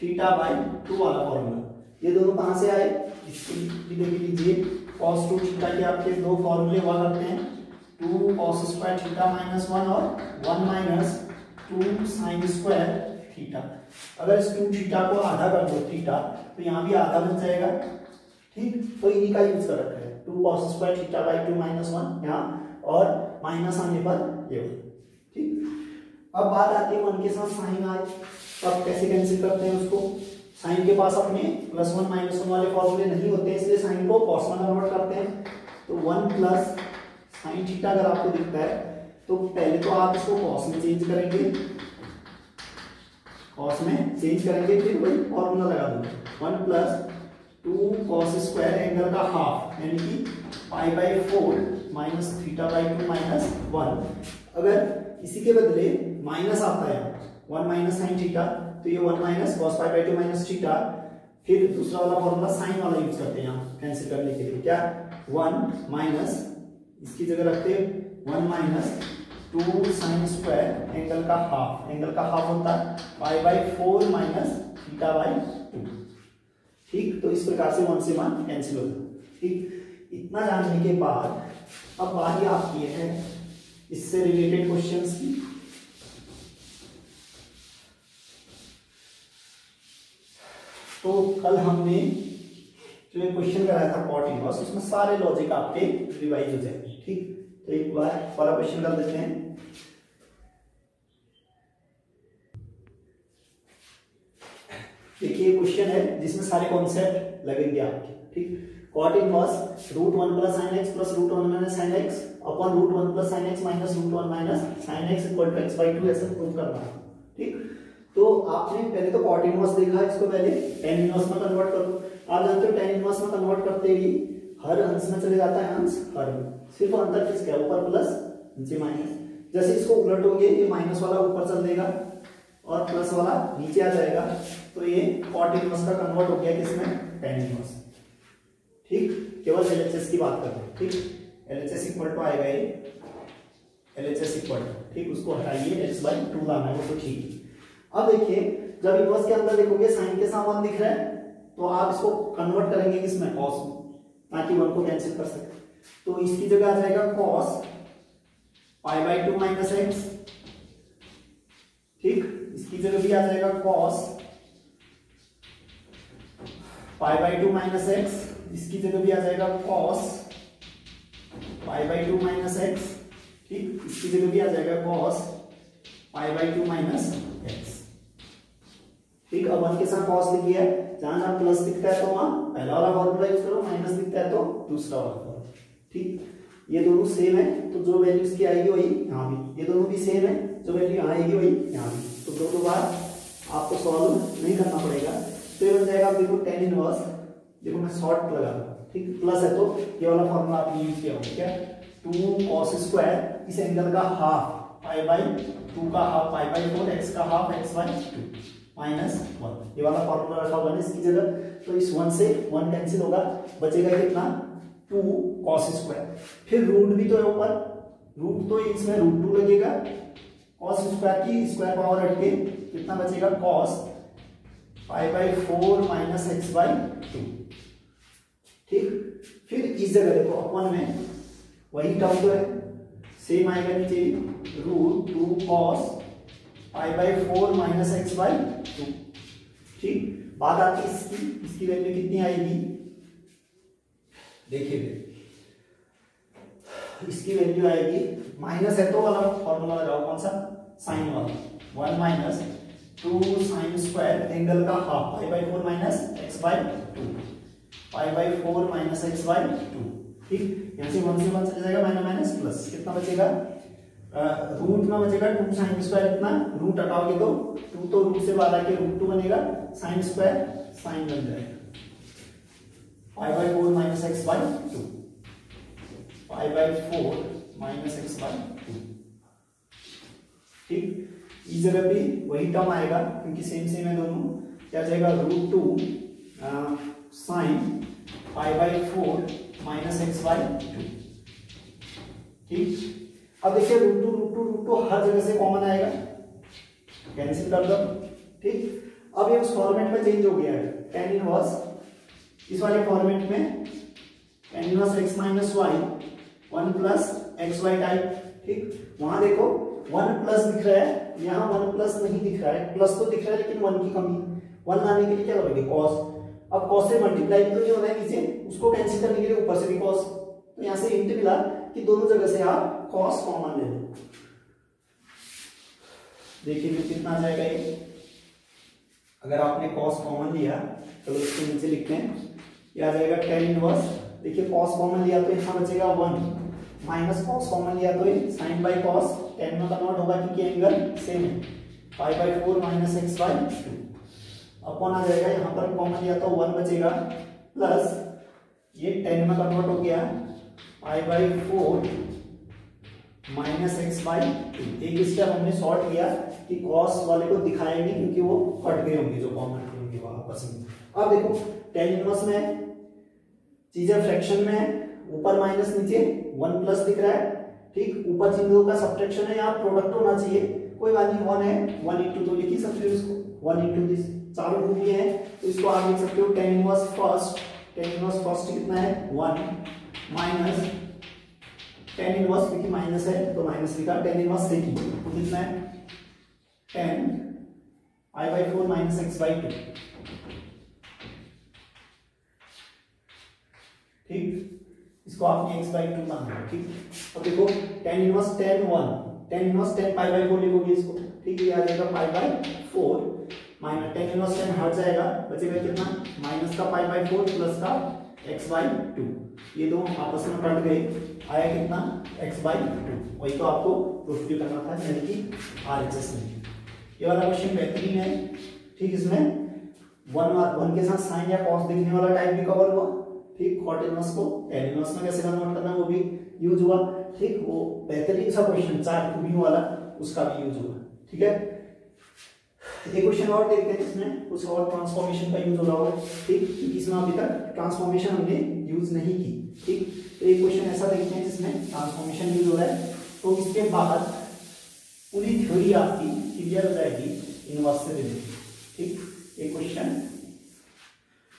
theta by 2 वाला फॉर्मूला, ये दोनों कहां से आए, इसकी देख लीजिए cos 2 थीटा के आपके दो फॉर्मूले हुआ करते हैं, 2 cos स्क्वायर थीटा माइनस 1 और 1 माइनस 2 sin स्क्वायर थीटा। अगर इस 2 थीटा को आधा कर दो थीटा तो यहाँ भी आधा बन जाएगा। ठीक, तो इन्हीं का यूज कर रखा है 2 cos square theta by 2 minus 1 यहाँ, और माइनस आने पर ये। ठीक, अब बात आती है 1 के साथ साइन आए, अब कैसे कैंसिल करते हैं उसको। साइन के पास अपने प्लस 1 माइनस 1 वाले फॉर्मूले नहीं होते, इसलिए साइन को कॉस में कन्वर्ट करते हैं। तो 1 प्लस साइन थीटा अगर आपको दिखता है तो पहले तो आप इसको कॉस में चेंज करेंगे, कॉस में चेंज करेंगे, फिर वही फॉर्मूला लगा देंगे 1 प्लस 2 cos स्क्वायर एंगल का हाफ यानी कि pi by 4 minus theta by 2 minus 1। अगर इसी के बदले माइनस आता है 1 माइनस साइन थीटा तो ये 1 minus cos pi by 2 minus theta, फिर दूसरा वाला फॉर्मूला साइन वाला यूज करते हैं यहाँ कैंसिल करने के लिए, क्या 1 माइनस इसकी जगह रखते हैं 1 माइनस 2 साइन स्क्वायर एंगल का हाफ, एंगल का हाफ होता है pi by 4 minus theta by 2। ठीक, तो इस प्रकार से 1 से 1 कैंसिल हो जाता। ठीक, इतना जानने के बाद अब बारी आपकी है इससे रिलेटेड क्वेश्चंस की। तो कल हमने जो एक क्वेश्चन कराया था कॉट इनवर्स, उसमें सारे लॉजिक आपके रिवाइज हो जाएंगे। ठीक, तो एक बार वाला क्वेश्चन कर देते हैं। देखिए क्वेश्चन है जिसमें सारे कॉन्सेप्ट लगेंगे आपके। ठीक, cot inverse √1 plus sine X plus √1 minus sine X upon √1 plus sine X minus √1 minus sine X equal to x by 2 ऐसे प्रूव करना है। ठीक, तो आपने पहले तो कॉट इनवर्स देखा, इसको पहले tan इनवर्स में कन्वर्ट करो। आप जानते हो tan इनवर्स में कन्वर्ट करते ही हर अंश में चले जाता है अंश हर में, सिर्फ अंतर किसका है, ऊपर प्लस नीचे माइनस। जैसे इसको उलटोगे ये माइनस वाला ऊपर चल देगा और प्लस वाला नीचे आ जाएगा, तो ये कॉट इनवर्स का कन्वर्ट हो गया किसमें, tan इनवर्स। ठीक, केवल एलएचएस की बात कर रहे हैं। ठीक, LHS इक्वल टू आएगा ये LHS इक्वल टू, ठीक, उसको हटाइए, x/2 लाना है वो तो ठीक है। अब देखिए जब इनवर्स के अंदर देखोगे साइन के साथ 1 दिख रहा है तो आप इसको कन्वर्ट करेंगे किसमें, कॉस में, ताकि 1 को कैंसिल कर सके। तो इसकी जगह आ जाएगा cos π/2 माइनस एक्स, ठीक, इसकी जगह भी आ जाएगा cos π/2 माइनस एक्स, इसकी जगह भी आ जाएगा cos π/2 माइनस एक्स, ठीक, इसकी जगह भी आ जाएगा cos π/2 माइनस एक्स, ठीक। अब 1 के साथ cos लिख दिया है, जहां जहां प्लस दिखता है तो वहां पहला वाला फॉर्मूला यूज करो, माइनस दिखता है तो दूसरा वाला फॉर्मूला, ठीक। ये दोनों सेम है तो जो वैल्यू इसकी आएगी वही यहाँ भी, ये दोनों भी सेम है, जो वैल्यू यहाँ आएगी वही यहाँ भी, तो दोनों बार आपको सॉल्व नहीं करना पड़ेगा। तो ये बन जाएगा, आप देखो tan इनवर्स, देखो मैं शॉर्ट लगा, ठीक, प्लस है तो ये वाला फॉर्मूला आपने यूज किया होगा, क्या, 2 cos स्क्वायर इस एंगल का हाफ π/2 का हाफ π/4, x का हाफ x/2 माइनस 1, ये वाला फॉर्मूला रखा हुआ है इसकी जगह। तो इस 1 से 1 कैंसिल होगा, बचेगा कितना, 2 cos स्क्वायर, फिर रूट भी तो है ऊपर, रूट तो इसमें √2 लगेगा, cos स्क्वायर की स्क्वायर पावर हट के कितना बचेगा, cos π/4 माइनस x/2, ठीक। फिर इस जगह देखो अपन में वही टर्म तो है, सेम आएगा नीचे, √2 cos π/4 माइनस x/2, ठीक। बात आती है इसकी वैल्यू कितनी आएगी, देखिए इसकी वैल्यू आएगी, माइनस है तो वाला फॉर्मूला लगाओ, कौन सा, साइन वाला, 1 माइनस 2 साइन स्क्वायर एंगल का half π/4 minus x/2, π/4 minus x/2, ठीक। यहाँ से 1 से 1 चला जाएगा, माइनस माइनस प्लस, कितना बचेगा, रूट में बचेगा 2 साइन स्क्वायर, इतना रूट हटाओगे तो 2 तो रूट से बाहर आके √2 बनेगा, साइन स्क्वायर साइन बन जाएगा, π/4 माइनस x/2, π/4 माइनस x/2, ठीक। इस जगह भी वही टर्म आएगा क्योंकि सेम सेम है दोनों, क्या जाएगा, √2 साइन π/4 माइनस x/2, ठीक। अब देखिए √2 हर जगह से कॉमन आएगा, कैंसिल कर दो, ठीक। अब ये उस फॉर्मेट में चेंज हो गया है, tan इनवर्स इस वाले फॉर्मेट में tan inverse x minus Y 1 plus xy type, ठीक। वहां देखो 1 प्लस दिख रहा है, यहाँ 1 प्लस नहीं दिख रहा है, प्लस तो दिख रहा है लेकिन 1 की कमी, 1 लाने के लिए क्या करोगे, cos, अब cos से मल्टीप्लाई तो नहीं होना है नीचे, उसको कैंसिल करने के लिए ऊपर से भी cos, तो यहाँ से इंट मिला कि दोनों जगह से आप cos कॉमन ले लो, देखिए कितना आ जाएगा ये, अगर आपने cos कॉमन लिया, चलो इसको नीचे लिखते हैं, ये आ जाएगा tan इनवर्स, देखिए cos कॉमन लिया तो यहाँ बचेगा 1, माइनस cos कॉमन लिया तो sin बाई cos, tan में कन्वर्ट होगा क्योंकि एंगल सेम है, π/4 माइनस x/2, अपॉन आ जाएगा, यहाँ पर कॉमन लिया तो 1 बचेगा, प्लस ये tan में कन्वर्ट हो गया, π/4 माइनस x/2, एक स्टेप हमने सॉर्ट किया कि cos वाले को दिखाएंगे क्योंकि वो कट गए होंगे जो कॉमन होंगे वो आपस में। अब देखो tan इनवर्स में चीजें फ्रैक्शन में ऊपर माइनस नीचे 1 प्लस दिख रहा है, ठीक, ऊपर चिन्हों का सब्ट्रैक्शन है, यहाँ प्रोडक्ट होना चाहिए, कोई बात नहीं, 1 है, 1 into तो लिख ही सकते हो इसको, 1 into दिस, चारों रूप है तो इसको आप लिख सकते हो tan इनवर्स फर्स्ट कितना है, 1 माइनस tan इनवर्स, क्योंकि माइनस है तो माइनस लिखा, tan इनवर्स सेकंड तो कितना है, tan π/4 माइनस x/2, ठीक, इसको आपने x/2 माना, ठीक। अब देखो tan इनवर्स tan π/4 लिखोगे इसको, ठीक, ये आ जाएगा π/4 माइनस tan इनवर्स tan हट जाएगा, बचेगा कितना, माइनस का π/4 प्लस का x/2, ये दो आपस में कट गए, आया कितना, x/2, वही तो आपको प्रूफ भी करना था, यानी कि RHS में। ये वाला क्वेश्चन बेहतरीन है, ठीक, इसमें 1 के साथ साइन या cos दिखने वाला टाइप भी कवर हुआ, ठीक, cot इनवर्स को tan इनवर्स में कैसे कन्वर्ट करना वो भी यूज हुआ, ठीक, वो बेहतरीन सा क्वेश्चन 4 खूबियों वाला उसका भी यूज हुआ, ठीक है। एक क्वेश्चन और देखते हैं इसमें कुछ और ट्रांसफॉर्मेशन का यूज हो रहा होगा, ठीक, क्योंकि इसमें अभी तक ट्रांसफॉर्मेशन हमने यूज नहीं की, ठीक। तो एक क्वेश्चन ऐसा देखते हैं जिसमें ट्रांसफॉर्मेशन यूज हो रहा है, तो इसके बाद पूरी थ्योरी आपकी क्लियर हो जाएगी इनवर्स से रिलेटेड, ठीक। एक क्वेश्चन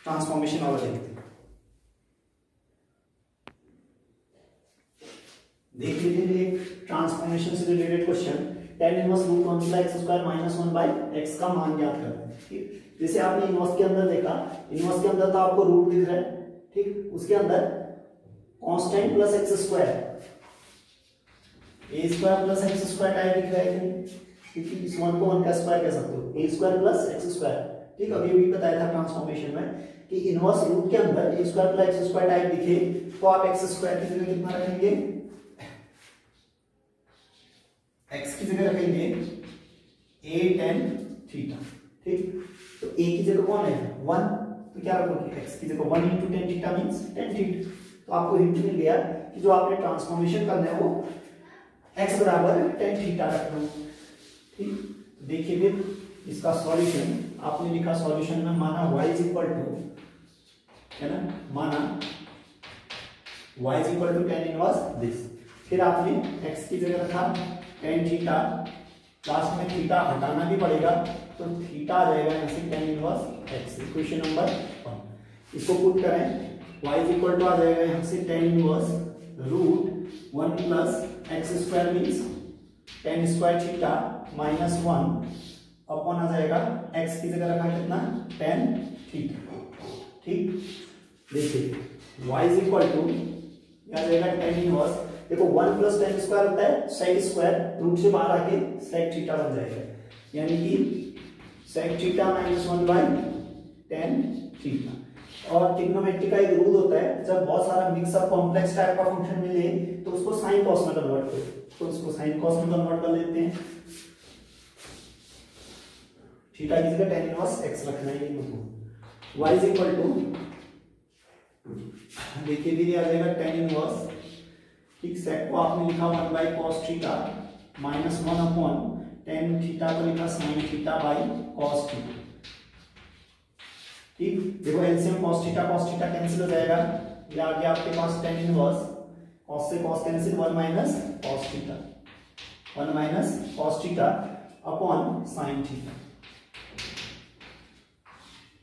ट्रांसफॉर्मेशन वाला देखते हैं, देख लीजिए एक ट्रांसफॉर्मेशन से related question, tan inverse root 1 plus x square minus 1 by x का मान ज्ञात करना है, ठीक। जैसे आपने इनवर्स के अंदर देखा, इनवर्स के अंदर तो आपको रूट दिख रहा है, ठीक, उसके अंदर constant plus x square, a square plus x square type दिख रहा है, क्योंकि इस 1 को 1 का स्क्वायर कह सकते हो, a square plus x square, ठीक। अभी भी बताया था ट्रांसफॉर्मेशन में कि इनवर्स रूट के अंदर a square plus x square type दिखे तो आप x स्क्वायर की जगह कितना रखेंगे, x की जगह रखेंगे a tan थीटा, ठीक। तो a की जगह कौन है 1, तो क्या रखोगे x की जगह 1 into tan theta means tan theta. तो आपको हिंट मिल गया कि जो आपने ट्रांसफॉर्मेशन करना है वो x बराबर tan थीटा रखना है, ठीक। देखिए फिर इसका सॉल्यूशन आपने लिखा, सॉल्यूशन में माना y इज इक्वल टू, है ना, माना y is equal to tan inverse this, फिर आपने x की जगह रखा tan थीटा, लास्ट में थीटा हटाना भी पड़ेगा तो थीटा आ जाएगा यहाँ से tan inverse x, equation number 1। इसको पुट करें, y इज इक्वल टू आ जाएगा यहाँ से tan inverse root 1 plus X square means tan square theta minus 1 upon आ जाएगा x की जगह रखा कितना tan थीटा, ठीक। देखिए y इज इक्वल टू आ जाएगा tan इनवर्स, देखो 1 प्लस tan स्क्वायर होता है sec स्क्वायर, रूट से बाहर आके sec थीटा बन जाएगा, यानी कि sec theta minus 1 by tan theta. और ट्रिग्नोमेट्री का एक रूल होता है, जब बहुत सारा मिक्स अप कॉम्प्लेक्स टाइप का फंक्शन मिले तो उसको साइन कॉस में कन्वर्ट करो, तो उसको साइन कॉस में कन्वर्ट कर लेते हैं, थीटा की जगह tan इनवर्स x रखना है, ये मतलब y इज इक्वल टू, देखिए फिर आ जाएगा tan इनवर्स, ठीक, सेक को आपने लिखा 1 by cos theta minus 1 upon tan theta को लिखा sin theta by cos theta, ठीक। देखो एलसीएम cos थीटा कैंसिल हो जाएगा, ये आ गया आपके पास tan इनवर्स, cos से cos cancel, 1 minus cos theta, 1 minus cos theta upon sin theta,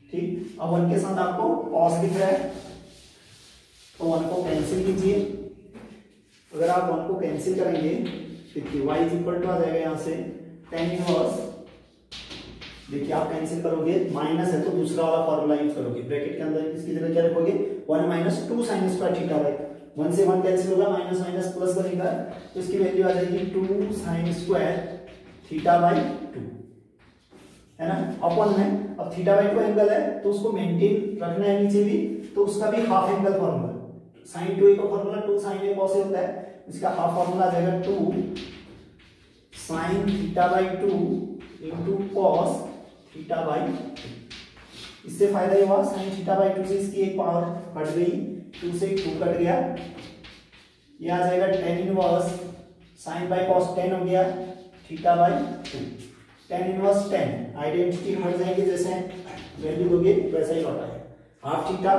ठीक। अब 1 के साथ आपको cos दिख रहा है तो 1 को कैंसिल कीजिए, अगर आप 1 को कैंसिल करेंगे देखिए y इज इक्वल टू आ जाएगा यहाँ से tan इनवर्स, देखिए आप कैंसिल करोगे, माइनस है तो दूसरा वाला फॉर्मूला यूज करोगे, ब्रैकेट के अंदर इसकी जगह क्या रखोगे 1 minus 2 sin square theta by, 1 से 1 कैंसिल होगा, माइनस माइनस प्लस बनेगा, तो इसकी वैल्यू आ जाएगी 2 sin स्क्वायर थीटा बाई 2, है ना, अपॉन में। अब थीटा बाई 2 एंगल है तो उसको मेंटेन रखना है नीचे भी, तो उसका भी half angle formula, sin 2a का formula 2 sin a cos a होता है, इसका हाफ फॉर्मूला आ जाएगा 2 sin theta by 2 into cos theta by 2। इससे फायदा ये हुआ sin थीटा बाई 2 से इसकी एक पावर बढ़ गई, 2 से 2 कट गया, ये आ जाएगा tan inverse sin by cos tan हो गया theta by 2, tan inverse tan identity हट जाएगी, जैसे वैल्यू दोगे वैसा ही लौटा है हाफ थीटा,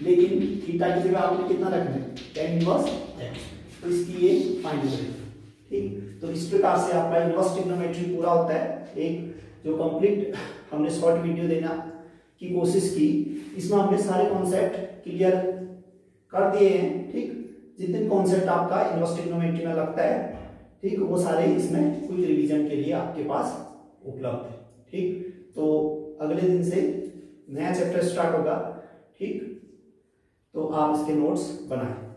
लेकिन थीटा की जगह आपने कितना रखना है tan इनवर्स x, तो इसकी ये फाइंड करेंगे, ठीक। तो इस प्रकार से आपका इनवर्स ट्रिग्नोमेट्री पूरा होता है। एक जो कंप्लीट हमने शॉर्ट वीडियो देना की कोशिश की, इसमें हमने सारे कॉन्सेप्ट क्लियर कर दिए हैं, ठीक। जितने कॉन्सेप्ट आपका इनवर्स ट्रिग्नोमेट्री में लगता है, ठीक, वो सारे इसमें कुछ रिवीजन के लिए आपके पास उपलब्ध है, ठीक। तो अगले दिन से नया चैप्टर स्टार्ट होगा, ठीक, तो आप इसके नोट्स बनाएं।